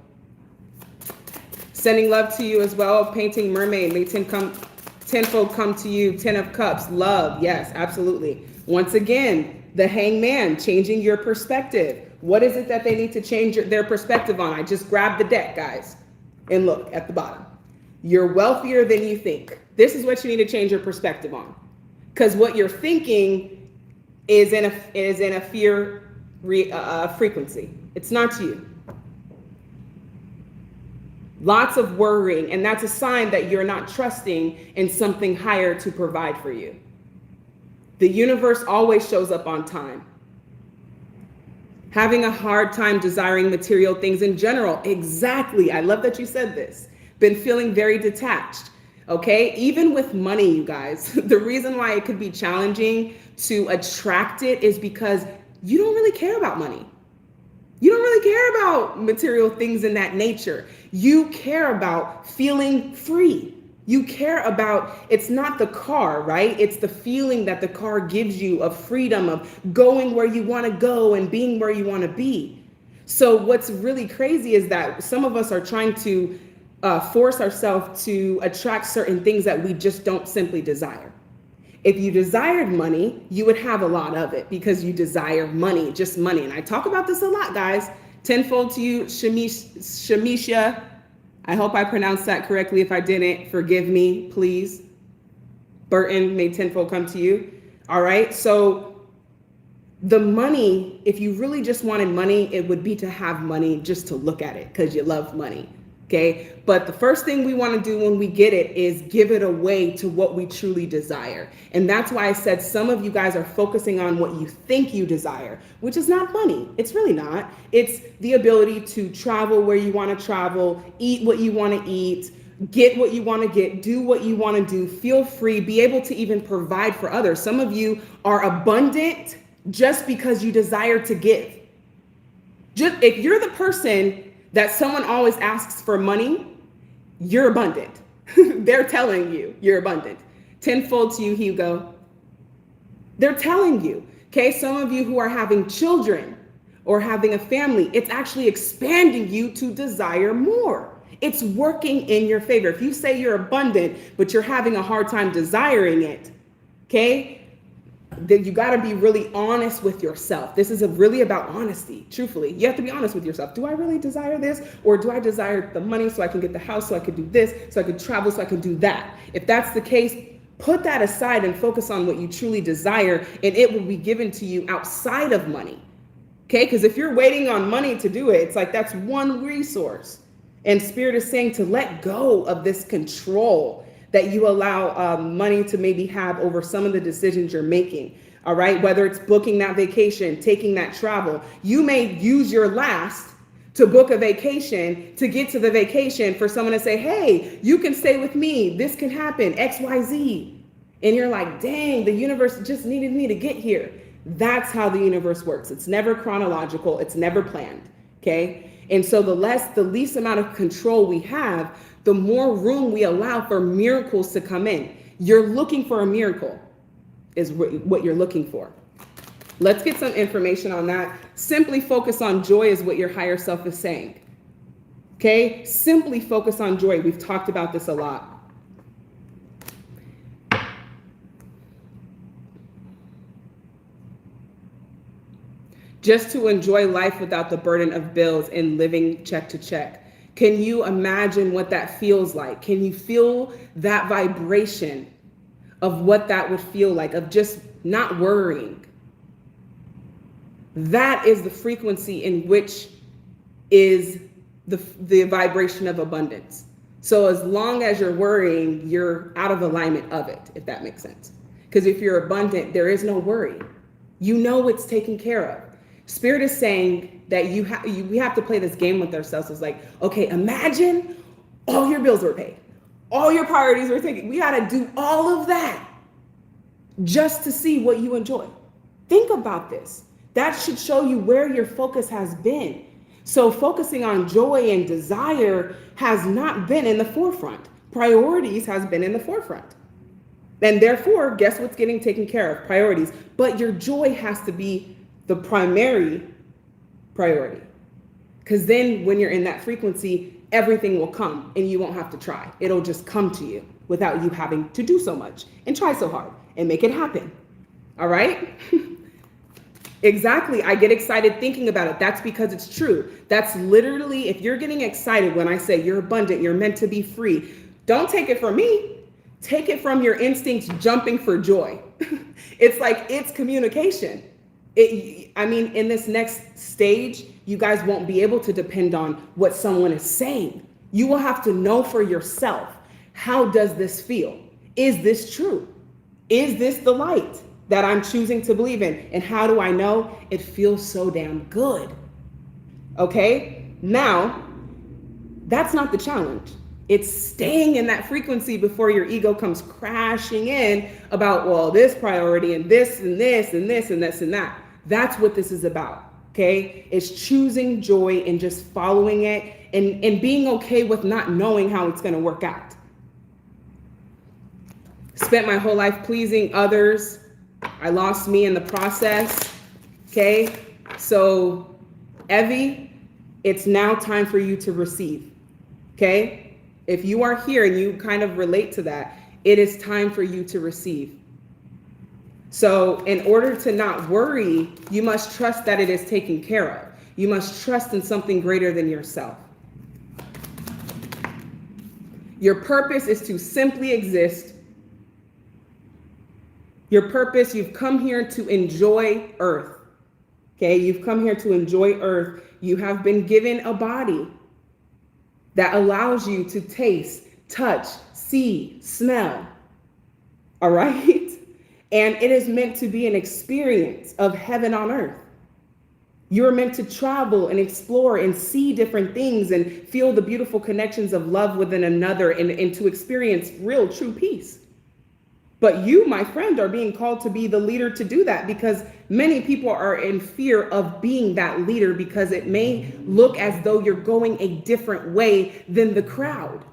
sending love to you as well. Painting Mermaid, may tenfold come to you. 10 of Cups, love. Yes, absolutely. Once again, the Hangman, changing your perspective. What is it that they need to change their perspective on? I just grabbed the deck, guys, and look at the bottom. You're wealthier than you think. This is what you need to change your perspective on, because what you're thinking is in a fear frequency. It's not you. Lots of worrying, and that's a sign that you're not trusting in something higher to provide for you. The universe always shows up on time. Having a hard time desiring material things in general. Exactly. I love that you said this. Been feeling very detached. Okay. Even with money, you guys, the reason why it could be challenging to attract it is because you don't really care about money. You don't really care about material things in that nature. You care about feeling free. You care about, it's not the car, right? It's the feeling that the car gives you of freedom, of going where you want to go and being where you want to be. So what's really crazy is that some of us are trying to force ourselves to attract certain things that we just don't simply desire. If you desired money, you would have a lot of it because you desire money, just money. And I talk about this a lot, guys. Tenfold to you, Shamisha. I hope I pronounced that correctly. If I didn't, forgive me, please. Burton, may tenfold come to you. All right. So the money, if you really just wanted money, it would be to have money just to look at it because you love money. Okay. But the first thing we want to do when we get it is give it away to what we truly desire. And that's why I said some of you guys are focusing on what you think you desire, which is not money. It's really not. It's the ability to travel where you want to travel, eat what you want to eat, get what you want to get, do what you want to do, feel free, be able to even provide for others. Some of you are abundant just because you desire to give. Just if you're the person that someone always asks for money, you're abundant. They're telling you you're abundant. Tenfold to you, Hugo. They're telling you. Okay, some of you who are having children or having a family, it's actually expanding you to desire more. It's working in your favor. If you say you're abundant, but you're having a hard time desiring it, okay, then you got to be really honest with yourself. This is really about honesty. Truthfully, you have to be honest with yourself. Do I really desire this? Or do I desire the money so I can get the house, so I could do this, so I could travel, so I could do that? If that's the case, put that aside and focus on what you truly desire, and it will be given to you outside of money. Okay, because if you're waiting on money to do it, it's like that's one resource. And Spirit is saying to let go of this control that you allow money to maybe have over some of the decisions you're making. All right, whether it's booking that vacation, taking that travel, you may use your last to book a vacation to get to the vacation for someone to say, hey, you can stay with me. This can happen, X, Y, Z. And you're like, dang, the universe just needed me to get here. That's how the universe works. It's never chronological. It's never planned. Okay. And so the least amount of control we have, the more room we allow for miracles to come in. You're looking for a miracle is what you're looking for. Let's get some information on that. Simply focus on joy is what your higher self is saying. Okay? Simply focus on joy. We've talked about this a lot. Just to enjoy life without the burden of bills and living check to check. Can you imagine what that feels like? Can you feel that vibration of what that would feel like, of just not worrying? That is the frequency in which is the vibration of abundance. So as long as you're worrying, you're out of alignment of it, if that makes sense. Because if you're abundant, there is no worry. You know it's taken care of. Spirit is saying that we have to play this game with ourselves. It's like, okay, imagine all your bills were paid. All your priorities were taken. We got to do all of that just to see what you enjoy. Think about this. That should show you where your focus has been. So focusing on joy and desire has not been in the forefront. Priorities has been in the forefront. And therefore, guess what's getting taken care of? Priorities. But your joy has to be the primary priority. Because then when you're in that frequency, everything will come and you won't have to try. It'll just come to you without you having to do so much and try so hard and make it happen. All right? Exactly. I get excited thinking about it. That's because it's true. That's literally, if you're getting excited when I say you're abundant, you're meant to be free, don't take it from me. Take it from your instincts jumping for joy. It's like, it's communication. In this next stage, you guys won't be able to depend on what someone is saying. You will have to know for yourself, how does this feel? Is this true? Is this the light that I'm choosing to believe in? And how do I know? It feels so damn good. Okay? Now, that's not the challenge. It's staying in that frequency before your ego comes crashing in about, well, this priority and this and this and this and this and that. That's what this is about, okay? It's choosing joy and just following it and being okay with not knowing how it's gonna work out. Spent my whole life pleasing others. I lost me in the process, okay? So, Evie, it's now time for you to receive, okay? If you are here and you kind of relate to that, it is time for you to receive. So in order to not worry, you must trust that it is taken care of. You must trust in something greater than yourself. Your purpose is to simply exist. Your purpose, you've come here to enjoy Earth. Okay, you've come here to enjoy Earth. You have been given a body that allows you to taste, touch, see, smell. All right? And it is meant to be an experience of heaven on earth. You're meant to travel and explore and see different things and feel the beautiful connections of love within another and to experience real, true peace. But you, my friend, are being called to be the leader to do that, because many people are in fear of being that leader because it may look as though you're going a different way than the crowd.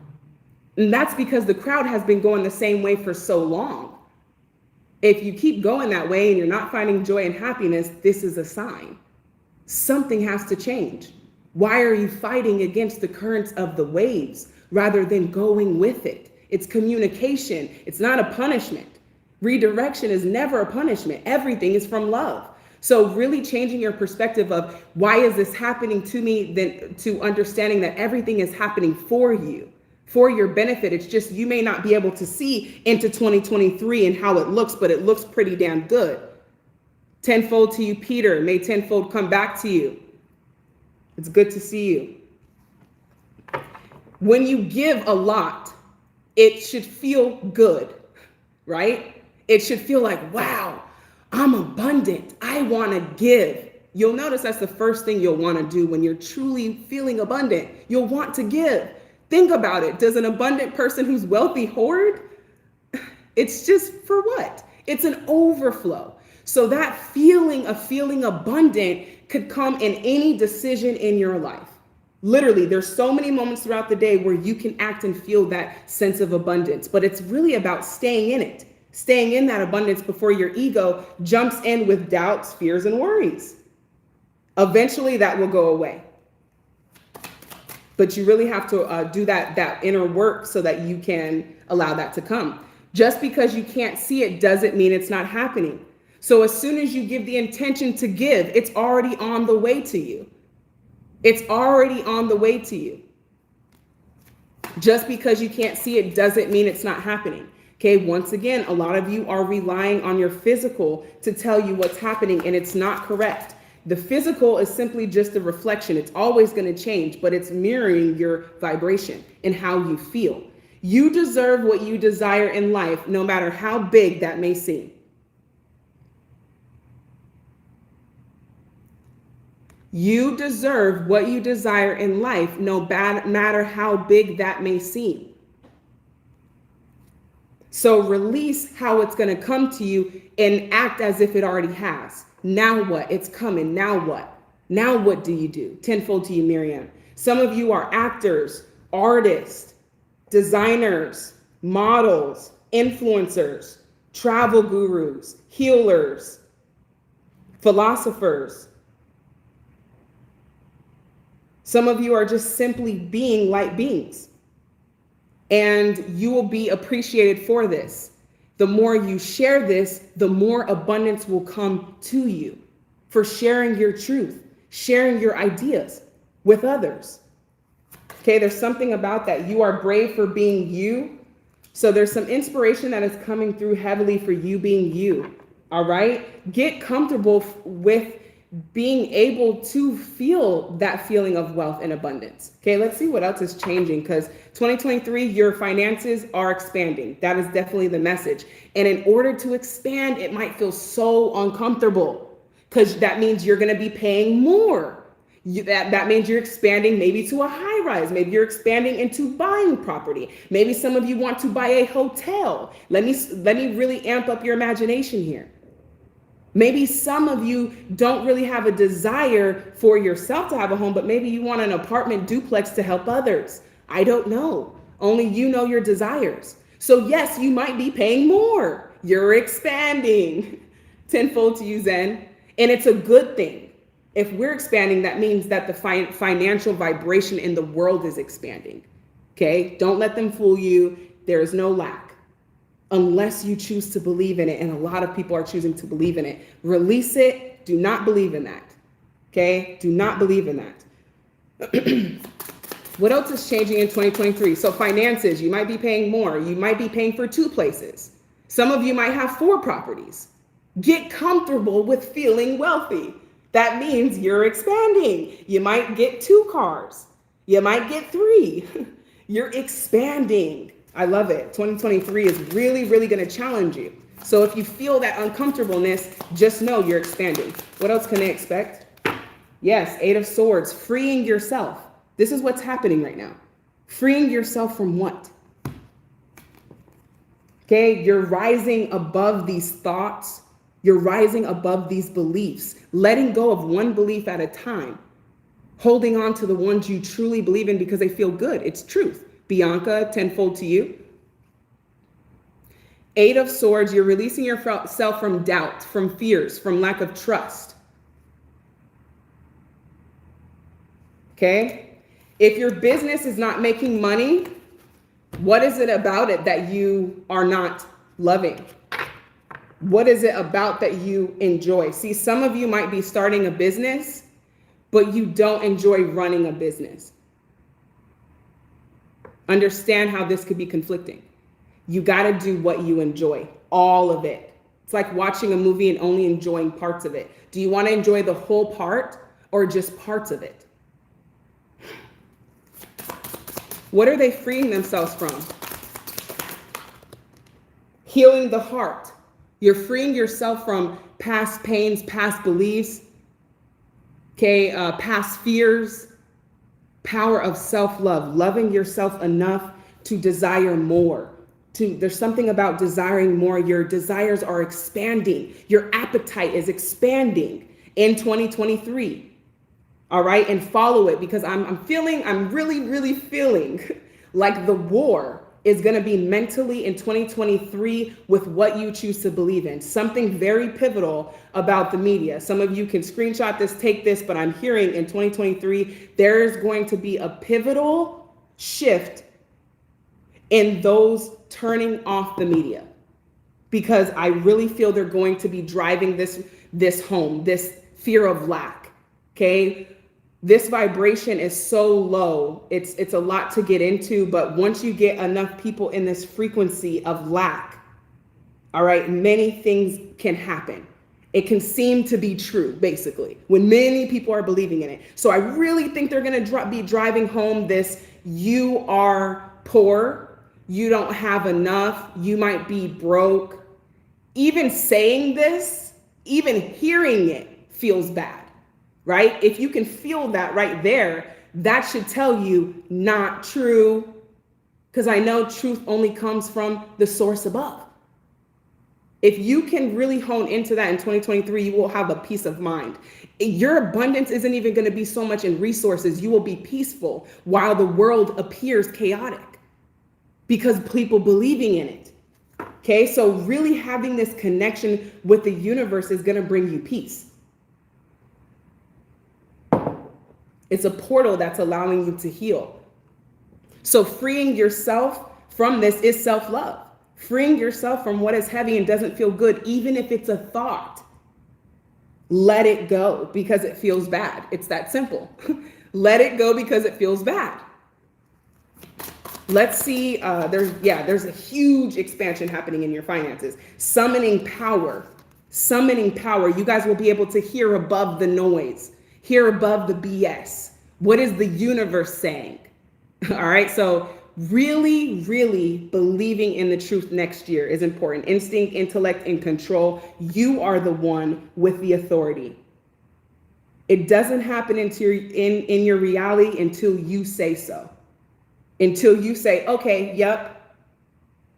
And that's because the crowd has been going the same way for so long. If you keep going that way and you're not finding joy and happiness, this is a sign. Something has to change. Why are you fighting against the currents of the waves rather than going with it? It's communication. It's not a punishment. Redirection is never a punishment. Everything is from love. So really changing your perspective of why is this happening to me, then to understanding that everything is happening for you, for your benefit. It's just you may not be able to see into 2023 and how it looks, but it looks pretty damn good. Tenfold to you, Peter. May tenfold come back to you. It's good to see you. When you give a lot, it should feel good, right? It should feel like, wow, I'm abundant. I want to give. You'll notice that's the first thing you'll want to do when you're truly feeling abundant. You'll want to give. Think about it. Does an abundant person who's wealthy hoard? It's just for what? It's an overflow. So that feeling of feeling abundant could come in any decision in your life. Literally, there's so many moments throughout the day where you can act and feel that sense of abundance, but it's really about staying in it, staying in that abundance before your ego jumps in with doubts, fears, and worries. Eventually that will go away. But you really have to do that inner work so that you can allow that to come. Just because you can't see it doesn't mean it's not happening. So as soon as you give the intention to give, it's already on the way to you. It's already on the way to you. Just because you can't see it doesn't mean it's not happening. Okay, once again, a lot of you are relying on your physical to tell you what's happening, and it's not correct. The physical is simply just a reflection. It's always going to change, but it's mirroring your vibration and how you feel. You deserve what you desire in life, no matter how big that may seem. You deserve what you desire in life, no matter how big that may seem. So release how it's going to come to you and act as if it already has. Now what? It's coming. Now what? Now what do you do? Tenfold to you, Miriam. Some of you are actors, artists, designers, models, influencers, travel gurus, healers, philosophers. Some of you are just simply being light beings, and you will be appreciated for this. The more you share this, the more abundance will come to you for sharing your truth, sharing your ideas with others. Okay, there's something about that. You are brave for being you. So there's some inspiration that is coming through heavily for you being you. All right, get comfortable with being able to feel that feeling of wealth and abundance. Okay, let's see what else is changing, because 2023, your finances are expanding. That is definitely the message. And in order to expand, it might feel so uncomfortable because that means you're going to be paying more. That means you're expanding maybe to a high rise. Maybe you're expanding into buying property. Maybe some of you want to buy a hotel. Let me really amp up your imagination here. Maybe some of you don't really have a desire for yourself to have a home, but maybe you want an apartment duplex to help others. I don't know. Only you know your desires. So yes, you might be paying more. You're expanding. Tenfold to you, Zen. And it's a good thing. If we're expanding, that means that the financial vibration in the world is expanding. Okay? Don't let them fool you. There is no lack. Unless you choose to believe in it, and a lot of people are choosing to believe in it. Release it. Do not believe in that. Okay? Do not believe in that. What else is changing in 2023? So finances, you might be paying more. You might be paying for 2 places. Some of you might have 4 properties. Get comfortable with feeling wealthy. That means you're expanding. You might get 2 cars. You might get 3. You're expanding. I love it. 2023 is really, really going to challenge you. So if you feel that uncomfortableness, just know you're expanding. What else can they expect? Yes, Eight of Swords, freeing yourself. This is what's happening right now. Freeing yourself from what? Okay, you're rising above these thoughts. You're rising above these beliefs, letting go of one belief at a time, holding on to the ones you truly believe in because they feel good. It's truth. Bianca, tenfold to you. Eight of Swords, you're releasing yourself from doubt, from fears, from lack of trust. Okay? If your business is not making money, what is it about it that you are not loving? What is it about that you enjoy? See, some of you might be starting a business, but you don't enjoy running a business. Understand how this could be conflicting. You got to do what you enjoy, all of it. It's like watching a movie and only enjoying parts of it. Do you want to enjoy the whole part or just parts of it? What are they freeing themselves from? Healing the heart. You're freeing yourself from past pains, past beliefs, okay, past fears, power of self-love, loving yourself enough to desire more. There's something about desiring more. Your desires are expanding. Your appetite is expanding in 2023. All right. And follow it, because I'm really, really feeling like the war is going to be mentally in 2023 with what you choose to believe in. Something very pivotal about the media. Some of you can screenshot this, take this, but I'm hearing in 2023, there is going to be a pivotal shift in those turning off the media, because I really feel they're going to be driving this home, this fear of lack. Okay. This vibration is so low. It's a lot to get into, but once you get enough people in this frequency of lack, all right, many things can happen. It can seem to be true, basically, when many people are believing in it. So I really think they're going to be driving home this: you are poor, you don't have enough, you might be broke. Even saying this, even hearing it feels bad. Right? If you can feel that right there, that should tell you not true, because I know truth only comes from the source above. If you can really hone into that in 2023, you will have a peace of mind. Your abundance isn't even going to be so much in resources. You will be peaceful while the world appears chaotic because people believing in it. Okay, so really having this connection with the universe is going to bring you peace. It's a portal that's allowing you to heal. So freeing yourself from this is self-love. Freeing yourself from what is heavy and doesn't feel good, even if it's a thought. Let it go because it feels bad. It's that simple. Let it go because it feels bad. Let's see. There's a huge expansion happening in your finances. Summoning power. Summoning power. You guys will be able to hear above the noise. Hear above the BS. What is the universe saying? All right. So really, really believing in the truth next year is important. Instinct, intellect, and control. You are the one with the authority. It doesn't happen in your reality until you say so. Until you say, okay, yep,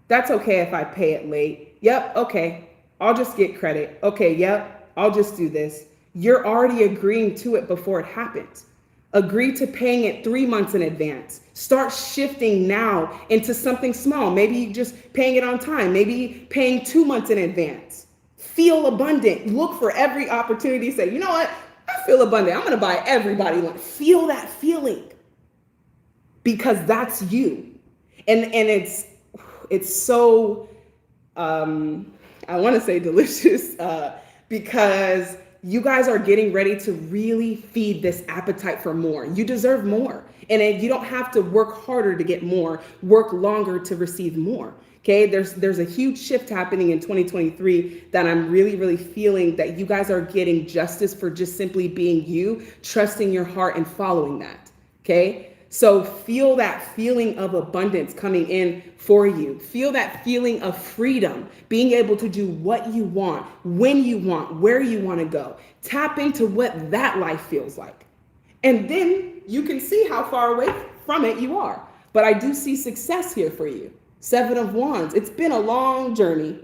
that's okay if I pay it late. Yep, okay, I'll just get credit. Okay, yep, I'll just do this. You're already agreeing to it before it happens. Agree to paying it 3 months in advance. Start shifting now into something small. Maybe just paying it on time. Maybe paying 2 months in advance. Feel abundant. Look for every opportunity. Say, you know what? I feel abundant. I'm going to buy everybody one. Feel that feeling. Because that's you. And it's so, I want to say delicious, because you guys are getting ready to really feed this appetite for more. You deserve more. And you don't have to work harder to get more, work longer to receive more. Okay, there's a huge shift happening in 2023 that I'm really, really feeling that you guys are getting justice for just simply being you, trusting your heart and following that. Okay, So feel that feeling of abundance coming in for you. Feel that feeling of freedom, being able to do what you want, when you want, where you want to go. Tap into what that life feels like. And then you can see how far away from it you are. But I do see success here for you. 7 of Wands. It's been a long journey.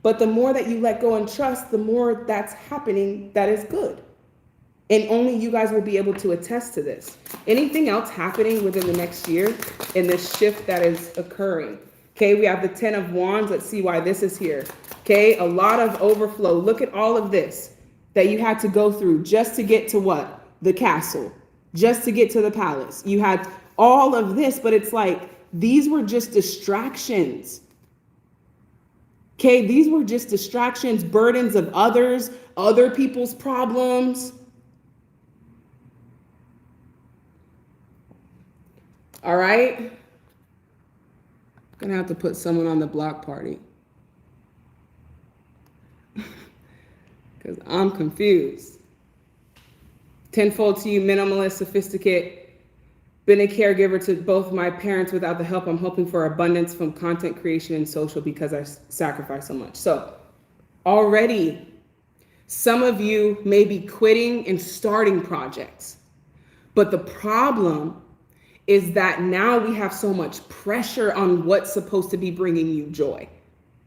But the more that you let go and trust, the more that's happening that is good. And only you guys will be able to attest to this. Anything else happening within the next year in this shift that is occurring? Okay, we have the 10 of Wands. Let's see why this is here. Okay, a lot of overflow. Look at all of this that you had to go through just to get to what? The castle, just to get to the palace. You had all of this, but it's like these were just distractions. Okay, these were just distractions, burdens of others, other people's problems. All right. Gonna have to put someone on the block party because I'm confused. Tenfold to you, minimalist, sophisticate. Been a caregiver to both my parents. Without the help, I'm hoping for abundance from content creation and social because I sacrifice so much. So already some of you may be quitting and starting projects, but the problem is that now we have so much pressure on what's supposed to be bringing you joy.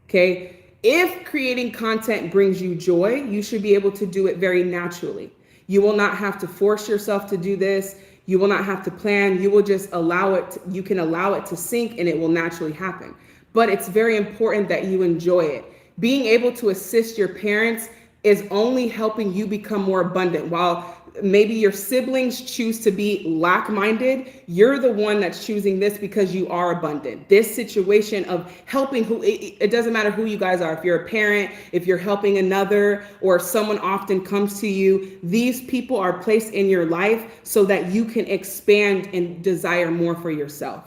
Okay. If creating content brings you joy, you should be able to do it very naturally. You will not have to force yourself to do this. You will not have to plan. You will just allow it. You can allow it to sink and it will naturally happen. But it's very important that you enjoy it. Being able to assist your parents is only helping you become more abundant. While maybe your siblings choose to be lack-minded, you're the one that's choosing this because you are abundant. This situation of helping it doesn't matter who you guys are. If you're a parent, if you're helping another, or if someone often comes to you, these people are placed in your life so that you can expand and desire more for yourself.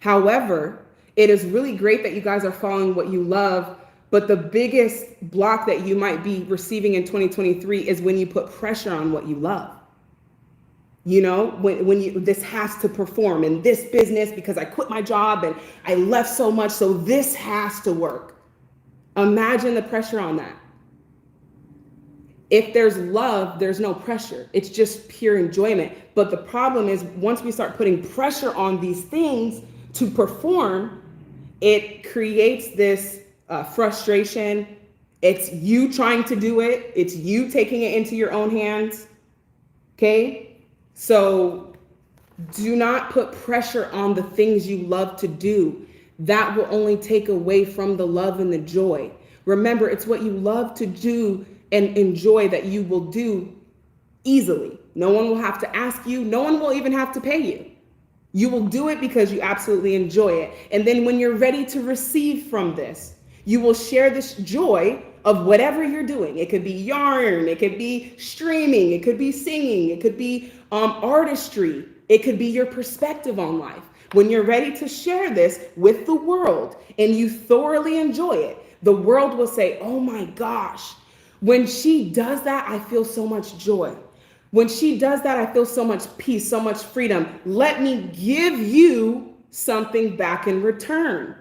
However, it is really great that you guys are following what you love. But the biggest block that you might be receiving in 2023 is when you put pressure on what you love. You know, when this has to perform in this business because I quit my job and I left so much, so this has to work. Imagine the pressure on that. If there's love, there's no pressure. It's just pure enjoyment. But the problem is once we start putting pressure on these things to perform, it creates this frustration. It's you trying to do it. It's you taking it into your own hands. Okay. So do not put pressure on the things you love to do. That will only take away from the love and the joy. Remember, it's what you love to do and enjoy that you will do easily. No one will have to ask you. No one will even have to pay you. You will do it because you absolutely enjoy it. And then when you're ready to receive from this, you will share this joy of whatever you're doing. It could be yarn, it could be streaming, it could be singing, it could be artistry, it could be your perspective on life. When you're ready to share this with the world and you thoroughly enjoy it, the world will say, oh my gosh, when she does that, I feel so much joy. When she does that, I feel so much peace, so much freedom. Let me give you something back in return.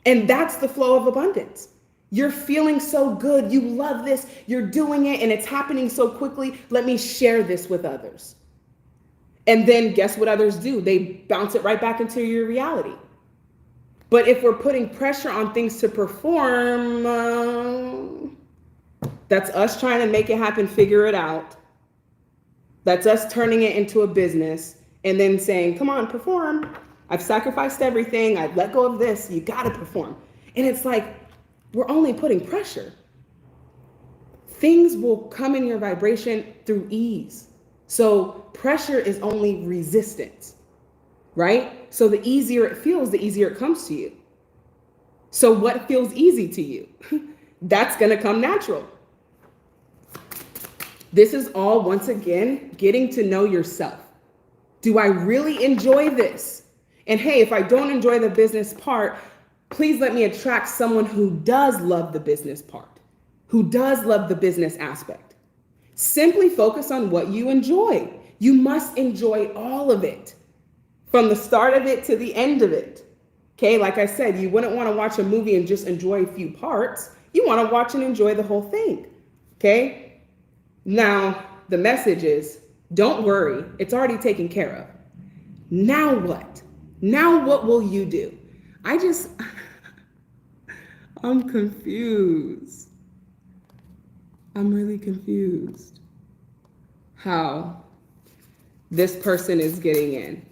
And that's the flow of abundance. You're feeling so good. You love this. You're doing it and it's happening so quickly. Let me share this with others. And then guess what others do? They bounce it right back into your reality. But if we're putting pressure on things to perform, that's us trying to make it happen, figure it out. That's us turning it into a business and then saying, come on, perform. I've sacrificed everything. I've let go of this. You got to perform. And it's like, we're only putting pressure. Things will come in your vibration through ease. So pressure is only resistance, right? So the easier it feels, the easier it comes to you. So what feels easy to you? That's going to come natural. This is all, once again, getting to know yourself. Do I really enjoy this? And hey, if I don't enjoy the business part, please let me attract someone who does love the business part, who does love the business aspect. Simply focus on what you enjoy. You must enjoy all of it, from the start of it to the end of it. Okay, like I said, you wouldn't want to watch a movie and just enjoy a few parts. You want to watch and enjoy the whole thing. Okay, now the message is, don't worry, it's already taken care of. Now what? Now what will you do? I'm confused. I'm really confused how this person is getting in.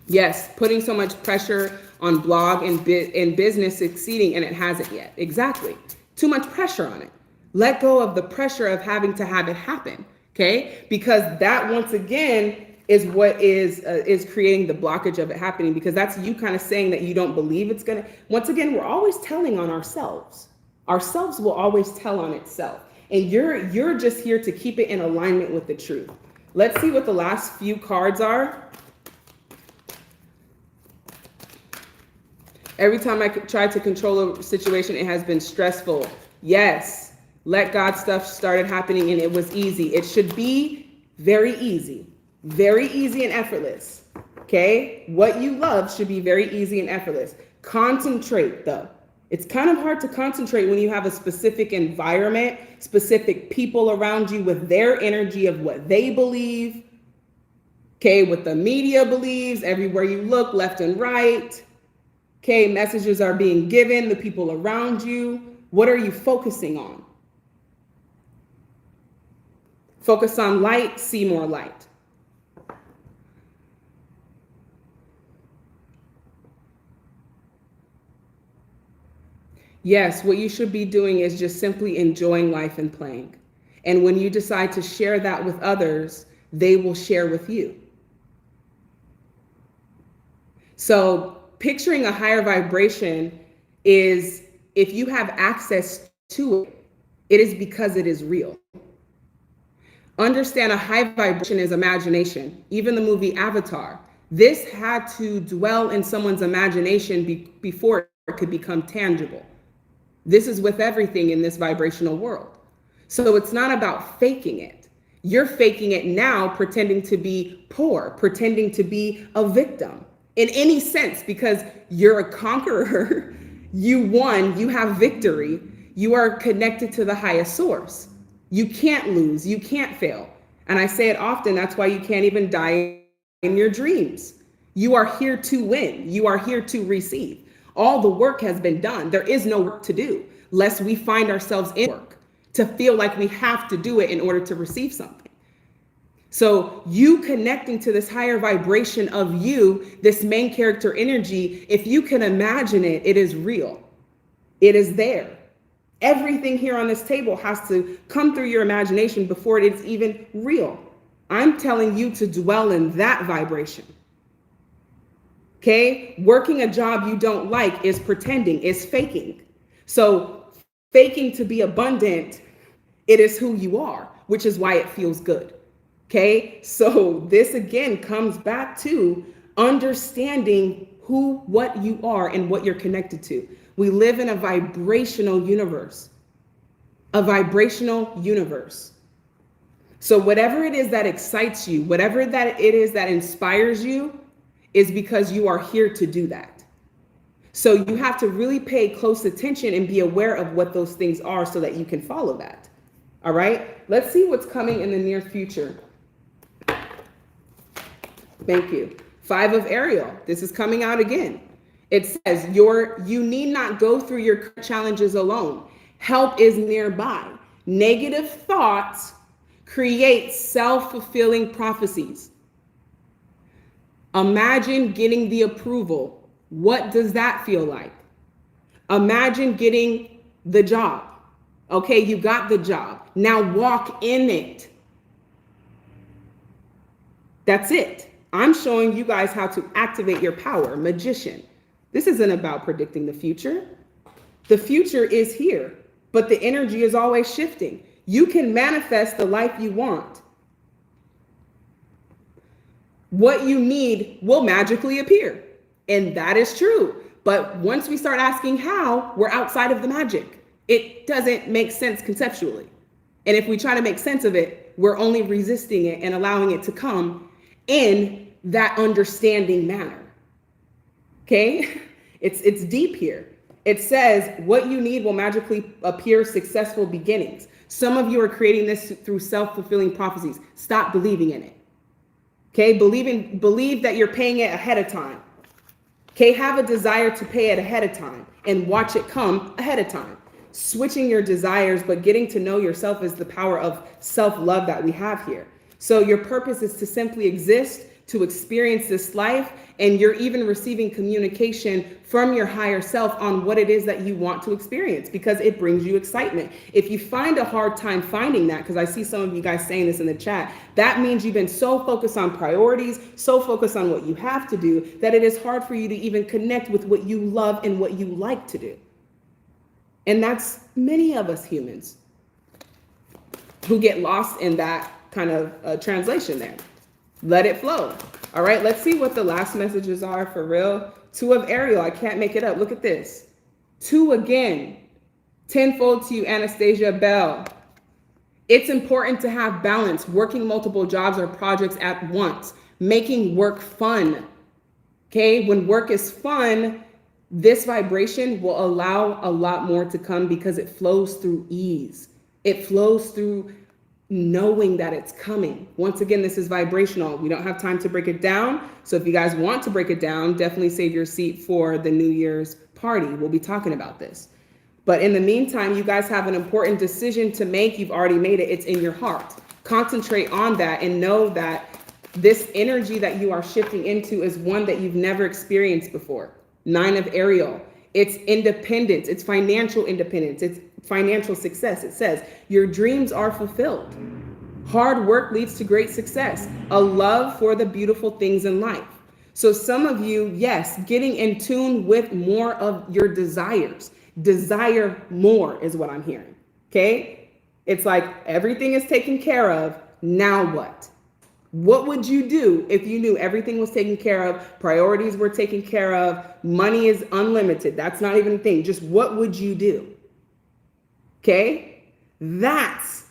Yes, putting so much pressure on blog and business succeeding, and it hasn't yet. Exactly. Too much pressure on it. Let go of the pressure of having to have it happen. Okay, because that once again is what is creating the blockage of it happening, because that's you kind of saying that you don't believe it's gonna. Once again, we're always telling on ourselves. Ourselves will always tell on itself, and you're just here to keep it in alignment with the truth. Let's see what the last few cards are. Every time I tried to control a situation, it has been stressful. Yes. Let God stuff started happening and it was easy. It should be very easy and effortless. Okay? What you love should be very easy and effortless. Concentrate though. It's kind of hard to concentrate when you have a specific environment, specific people around you with their energy of what they believe. Okay? What the media believes, everywhere you look, left and right. Okay? Messages are being given, the people around you. What are you focusing on? Focus on light, see more light. Yes, what you should be doing is just simply enjoying life and playing. And when you decide to share that with others, they will share with you. So picturing a higher vibration is, if you have access to it, it is because it is real. Understand, a high vibration is imagination. Even the movie Avatar, this had to dwell in someone's imagination before it could become tangible. This is with everything in this vibrational world. So it's not about faking it. You're faking it now, pretending to be poor, pretending to be a victim in any sense, because you're a conqueror. You won, you have victory. You are connected to the highest source. You can't lose, you can't fail. And I say it often, that's why you can't even die in your dreams. You are here to win. You are here to receive. All the work has been done. There is no work to do, lest we find ourselves in work to feel like we have to do it in order to receive something. So you connecting to this higher vibration of you, this main character energy, if you can imagine it, it is real. It is there. Everything here on this table has to come through your imagination before it is even real. I'm telling you to dwell in that vibration. Okay? Working a job you don't like is pretending, is faking. So faking to be abundant, it is who you are, which is why it feels good. Okay? So this again comes back to understanding who, what you are and what you're connected to. We live in a vibrational universe. A vibrational universe. So whatever it is that excites you, whatever that it is that inspires you, is because you are here to do that. So you have to really pay close attention and be aware of what those things are so that you can follow that. All right? Let's see what's coming in the near future. Thank you. 5 of Ariel. This is coming out again. It says, you need not go through your challenges alone. Help is nearby. Negative thoughts create self-fulfilling prophecies. Imagine getting the approval. What does that feel like? Imagine getting the job. Okay, you got the job. Now walk in it. That's it. I'm showing you guys how to activate your power, magician. This isn't about predicting the future. The future is here, but the energy is always shifting. You can manifest the life you want. What you need will magically appear. And that is true. But once we start asking how, we're outside of the magic. It doesn't make sense conceptually. And if we try to make sense of it, we're only resisting it and allowing it to come in that understanding manner. Okay? It's deep here. It says what you need will magically appear successful beginnings. Some of you are creating this through self-fulfilling prophecies. Stop believing in it. Okay? Believe that you're paying it ahead of time. Okay? Have a desire to pay it ahead of time and watch it come ahead of time. Switching your desires, but getting to know yourself is the power of self-love that we have here. So your purpose is to simply exist, to experience this life, and you're even receiving communication from your higher self on what it is that you want to experience because it brings you excitement. If you find a hard time finding that, because I see some of you guys saying this in the chat, that means you've been so focused on priorities, so focused on what you have to do, that it is hard for you to even connect with what you love and what you like to do. And that's many of us humans who get lost in that kind of translation there. Let it flow. All right, let's see what the last messages are for real. 2 of Ariel, I can't make it up. Look at this. 2 again. Tenfold to you, Anastasia Bell. It's important to have balance, working multiple jobs or projects at once, making work fun. Okay, when work is fun, this vibration will allow a lot more to come because it flows through ease. It flows through knowing that it's coming. Once again, this is vibrational. We don't have time to break it down. So if you guys want to break it down, definitely save your seat for the New Year's party. We'll be talking about this. But in the meantime, you guys have an important decision to make. You've already made it. It's in your heart. Concentrate on that and know that this energy that you are shifting into is one that you've never experienced before. 9 of Ariel. It's independence. It's financial independence. It's financial success. It says your dreams are fulfilled. Hard work leads to great success. A love for the beautiful things in life. So some of you, yes, getting in tune with more of your desires. Desire more is what I'm hearing. Okay? It's like everything is taken care of. Now what? What would you do if you knew everything was taken care of, priorities were taken care of, money is unlimited? That's not even a thing. Just what would you do? Okay? That's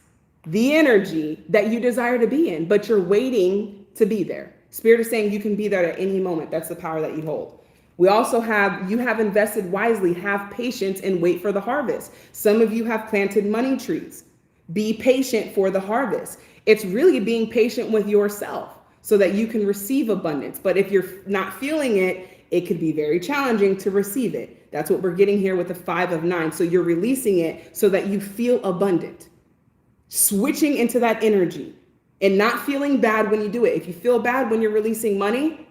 the energy that you desire to be in, but you're waiting to be there. Spirit is saying you can be there at any moment. That's the power that you hold. We also have, you have invested wisely, have patience and wait for the harvest. Some of you have planted money trees. Be patient for the harvest. It's really being patient with yourself so that you can receive abundance. But if you're not feeling it, it could be very challenging to receive it. That's what we're getting here with the 5 of 9. So you're releasing it so that you feel abundant. Switching into that energy and not feeling bad when you do it. If you feel bad when you're releasing money,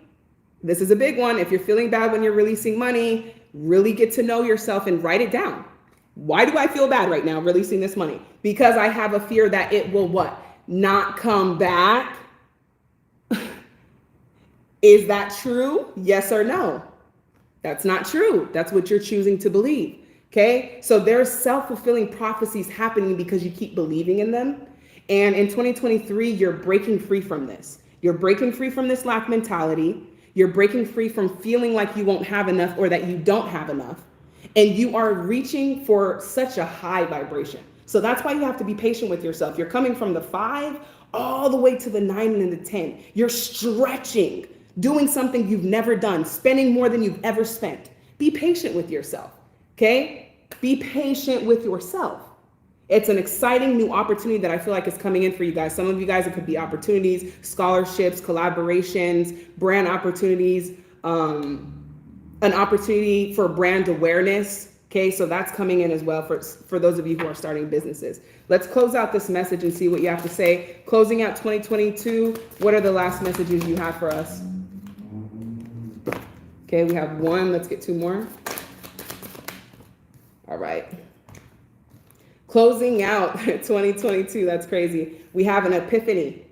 this is a big one. If you're feeling bad when you're releasing money, really get to know yourself and write it down. Why do I feel bad right now releasing this money? Because I have a fear that it will what? Not come back. Is that true? Yes or no? That's not true. That's what you're choosing to believe. Okay. So there's self-fulfilling prophecies happening because you keep believing in them. And in 2023, you're breaking free from this. You're breaking free from this lack mentality. You're breaking free from feeling like you won't have enough or that you don't have enough. And you are reaching for such a high vibration. So that's why you have to be patient with yourself. You're coming from the 5 all the way to the 9 and the 10. You're stretching, doing something you've never done, spending more than you've ever spent. Be patient with yourself, okay? Be patient with yourself. It's an exciting new opportunity that I feel like is coming in for you guys. Some of you guys, it could be opportunities, scholarships, collaborations, brand opportunities, an opportunity for brand awareness. Okay, so that's coming in as well for those of you who are starting businesses. Let's close out this message and see what you have to say. Closing out 2022, what are the last messages you have for us? Okay, we have 1. Let's get 2 more. All right. Closing out 2022, that's crazy. We have an epiphany.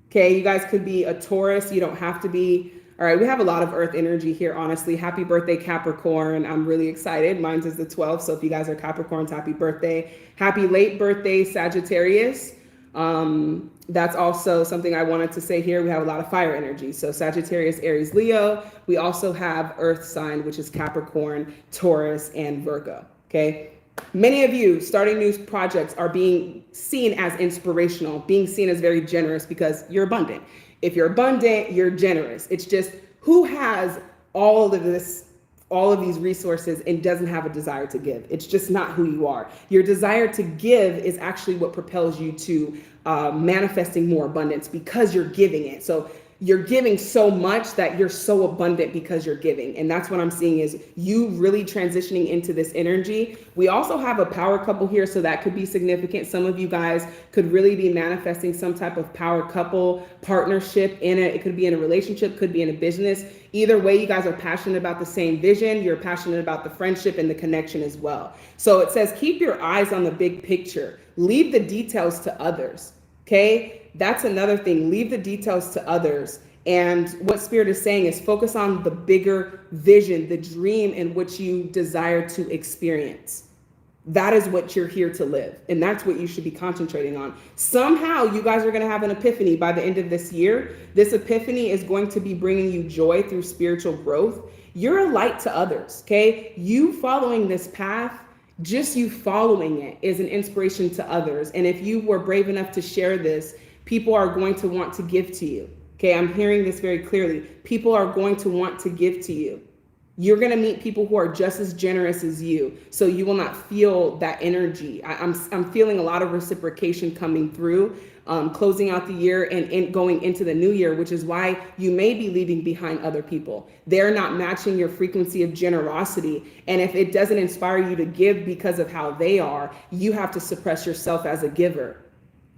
Okay, you guys could be a Taurus. You don't have to be. All right, we have a lot of earth energy here, honestly. Happy birthday, Capricorn. I'm really excited. Mine is the 12th, so if you guys are Capricorns, happy birthday. Happy late birthday, Sagittarius. That's also something I wanted to say here. We have a lot of fire energy. So Sagittarius, Aries, Leo. We also have earth sign, which is Capricorn, Taurus, and Virgo, okay? Many of you starting new projects are being seen as inspirational, being seen as very generous because you're abundant. If you're abundant, you're generous. It's just who has all of this, all of these resources and doesn't have a desire to give. It's just not who you are. Your desire to give is actually what propels you to manifesting more abundance because you're giving it. So you're giving so much that you're so abundant because you're giving. And that's what I'm seeing is you really transitioning into this energy. We also have a power couple here, so that could be significant. Some of you guys could really be manifesting some type of power couple partnership in it. It could be in a relationship, could be in a business. Either way, you guys are passionate about the same vision. You're passionate about the friendship and the connection as well. So it says, keep your eyes on the big picture. Leave the details to others. Okay, that's another thing. Leave the details to others. And what Spirit is saying is focus on the bigger vision, the dream in which you desire to experience. That is what you're here to live. And that's what you should be concentrating on. Somehow you guys are going to have an epiphany by the end of this year. This epiphany is going to be bringing you joy through spiritual growth. You're a light to others. Okay, you following this path, just you following it is an inspiration to others. And if you were brave enough to share this, people are going to want to give to you. Okay, I'm hearing this very clearly. People are going to want to give to you. You're going to meet people who are just as generous as you. So you will not feel that energy. I'm feeling a lot of reciprocation coming through, closing out the year and going into the new year, which is why you may be leaving behind other people. They're not matching your frequency of generosity. And if it doesn't inspire you to give because of how they are, you have to suppress yourself as a giver.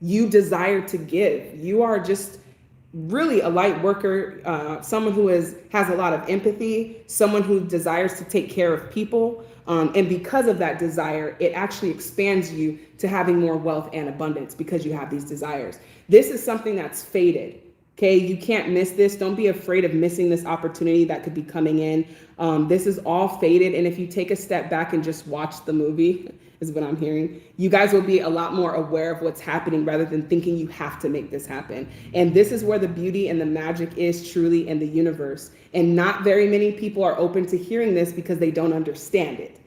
You desire to give. You are just really a light worker, someone who has a lot of empathy, someone who desires to take care of people. And because of that desire, it actually expands you to having more wealth and abundance because you have these desires. This is something that's faded. Okay, you can't miss this. Don't be afraid of missing this opportunity that could be coming in. This is all faded. And if you take a step back and just watch the movie, is what I'm hearing, you guys will be a lot more aware of what's happening rather than thinking you have to make this happen. And this is where the beauty and the magic is truly in the universe. And not very many people are open to hearing this because they don't understand it.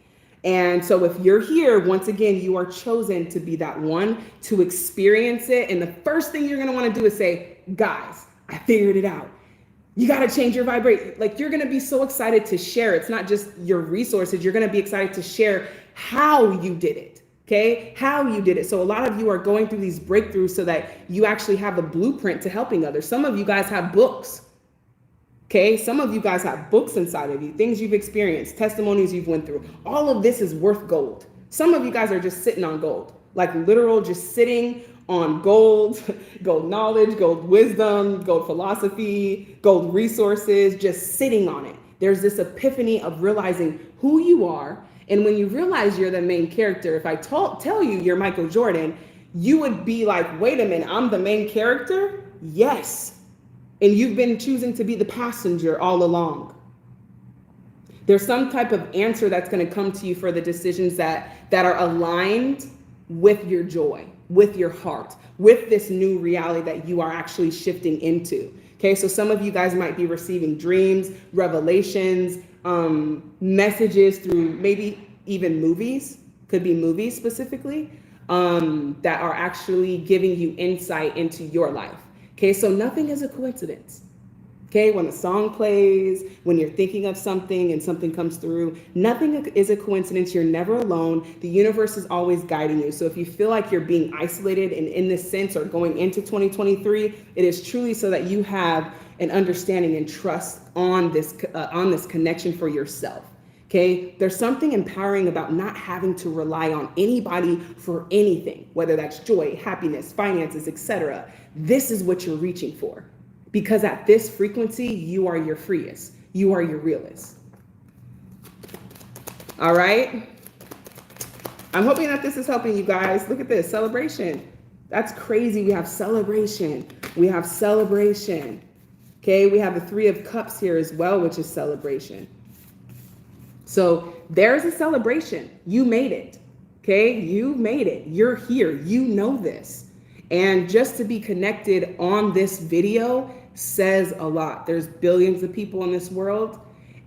And so if you're here, once again, you are chosen to be that one to experience it. And the first thing you're going to want to do is say, guys, I figured it out. You got to change your vibration. Like, you're going to be so excited to share. It's not just your resources. You're going to be excited to share how you did it. Okay, how you did it. So a lot of you are going through these breakthroughs so that you actually have a blueprint to helping others. Some of you guys have books. Okay, some of you guys have books inside of you, things you've experienced, testimonies you've went through. All of this is worth gold. Some of you guys are just sitting on gold, like literal just sitting on gold, gold knowledge, gold wisdom, gold philosophy, gold resources, just sitting on it. There's this epiphany of realizing who you are. And when you realize you're the main character, if I tell you you're Michael Jordan, you would be like, wait a minute, I'm the main character? Yes. And you've been choosing to be the passenger all along. There's some type of answer that's going to come to you for the decisions that are aligned with your joy, with your heart, with this new reality that you are actually shifting into. Okay, so some of you guys might be receiving dreams, revelations, messages through maybe even movies, could be movies specifically, that are actually giving you insight into your life. Okay, so nothing is a coincidence. Okay, when a song plays, when you're thinking of something and something comes through, nothing is a coincidence. You're never alone. The universe is always guiding you. So if you feel like you're being isolated and in this sense or going into 2023, it is truly so that you have an understanding and trust on this connection for yourself. Okay, there's something empowering about not having to rely on anybody for anything, whether that's joy, happiness, finances, etc. This is what you're reaching for, because at this frequency, you are your freest. You are your realest. All right. I'm hoping that this is helping you guys. Look at this celebration. That's crazy. We have celebration. We have celebration. Okay, we have the Three of Cups here as well, which is celebration. So there's a celebration. You made it. Okay, you made it. You're here. You know this. And just to be connected on this video says a lot. There's billions of people in this world,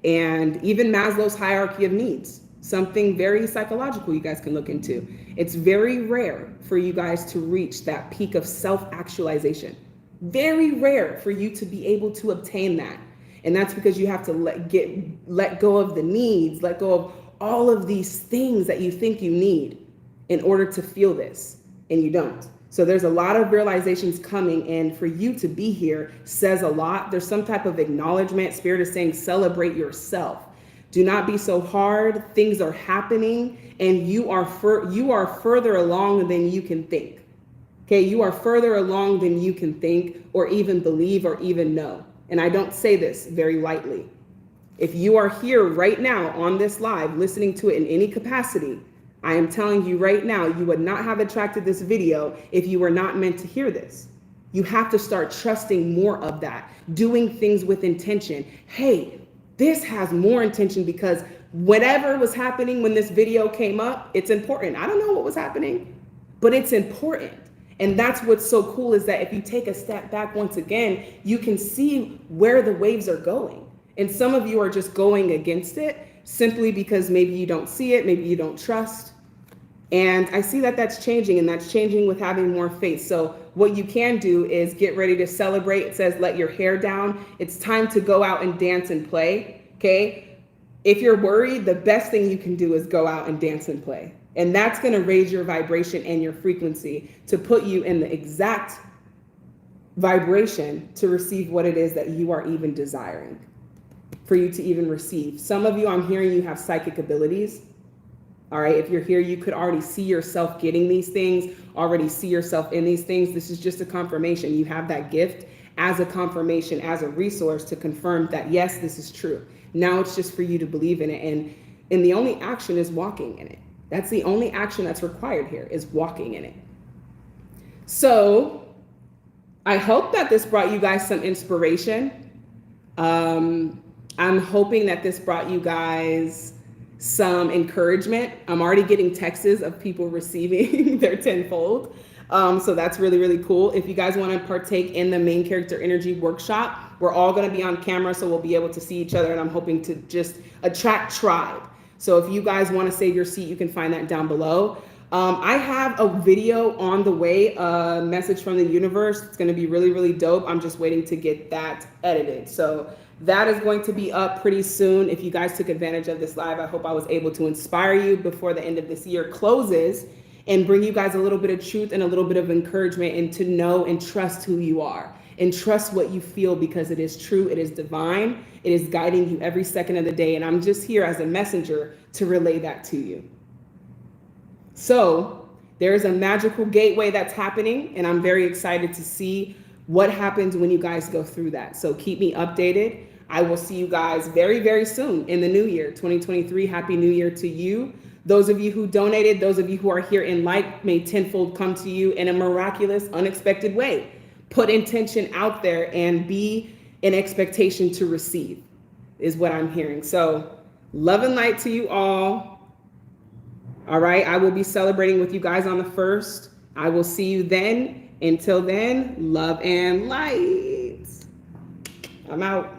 and even Maslow's hierarchy of needs. Something very psychological you guys can look into. It's very rare for you guys to reach that peak of self-actualization. Very rare for you to be able to obtain that. And that's because you have to let go of the needs, let go of all of these things that you think you need in order to feel this, and you don't. So there's a lot of realizations coming, and for you to be here says a lot. There's some type of acknowledgement. Spirit is saying celebrate yourself. Do not be so hard. Things are happening, and you are further along than you can think. Okay, you are further along than you can think or even believe or even know. And I don't say this very lightly. If you are here right now on this live, listening to it in any capacity, I am telling you right now, you would not have attracted this video if you were not meant to hear this. You have to start trusting more of that, doing things with intention. Hey, this has more intention because whatever was happening when this video came up, it's important. I don't know what was happening, but it's important. And that's what's so cool, is that if you take a step back once again, you can see where the waves are going. And some of you are just going against it simply because maybe you don't see it, maybe you don't trust. And I see that that's changing, and that's changing with having more faith. So what you can do is get ready to celebrate. It says, let your hair down. It's time to go out and dance and play, okay? If you're worried, the best thing you can do is go out and dance and play. And that's gonna raise your vibration and your frequency to put you in the exact vibration to receive what it is that you are even desiring for you to even receive. Some of you, I'm hearing you have psychic abilities. All right, if you're here, you could already see yourself getting these things, already see yourself in these things. This is just a confirmation. You have that gift as a confirmation, as a resource to confirm that, yes, this is true. Now it's just for you to believe in it. And the only action is walking in it. That's the only action that's required here, is walking in it. So I hope that this brought you guys some inspiration. I'm hoping that this brought you guys some encouragement. I'm already getting texts of people receiving their tenfold. So that's really, really cool. If you guys want to partake in the main character energy workshop, we're all going to be on camera, so we'll be able to see each other. And I'm hoping to just attract tribe. So if you guys want to save your seat, you can find that down below. I have a video on the way, a message from the universe. It's going to be really, really dope. I'm just waiting to get that edited. So that is going to be up pretty soon. If you guys took advantage of this live, I hope I was able to inspire you before the end of this year closes and bring you guys a little bit of truth and a little bit of encouragement, and to know and trust who you are and trust what you feel, because it is true. It is divine. It is guiding you every second of the day. And I'm just here as a messenger to relay that to you. So there is a magical gateway that's happening, and I'm very excited to see what happens when you guys go through that. So keep me updated. I will see you guys very, very soon in the new year, 2023. Happy New Year to you. Those of you who donated, those of you who are here in light, may tenfold come to you in a miraculous, unexpected way. Put intention out there and be in expectation to receive, is what I'm hearing. So love and light to you all. All right, I will be celebrating with you guys on the 1st. I will see you then. Until then, love and light. I'm out.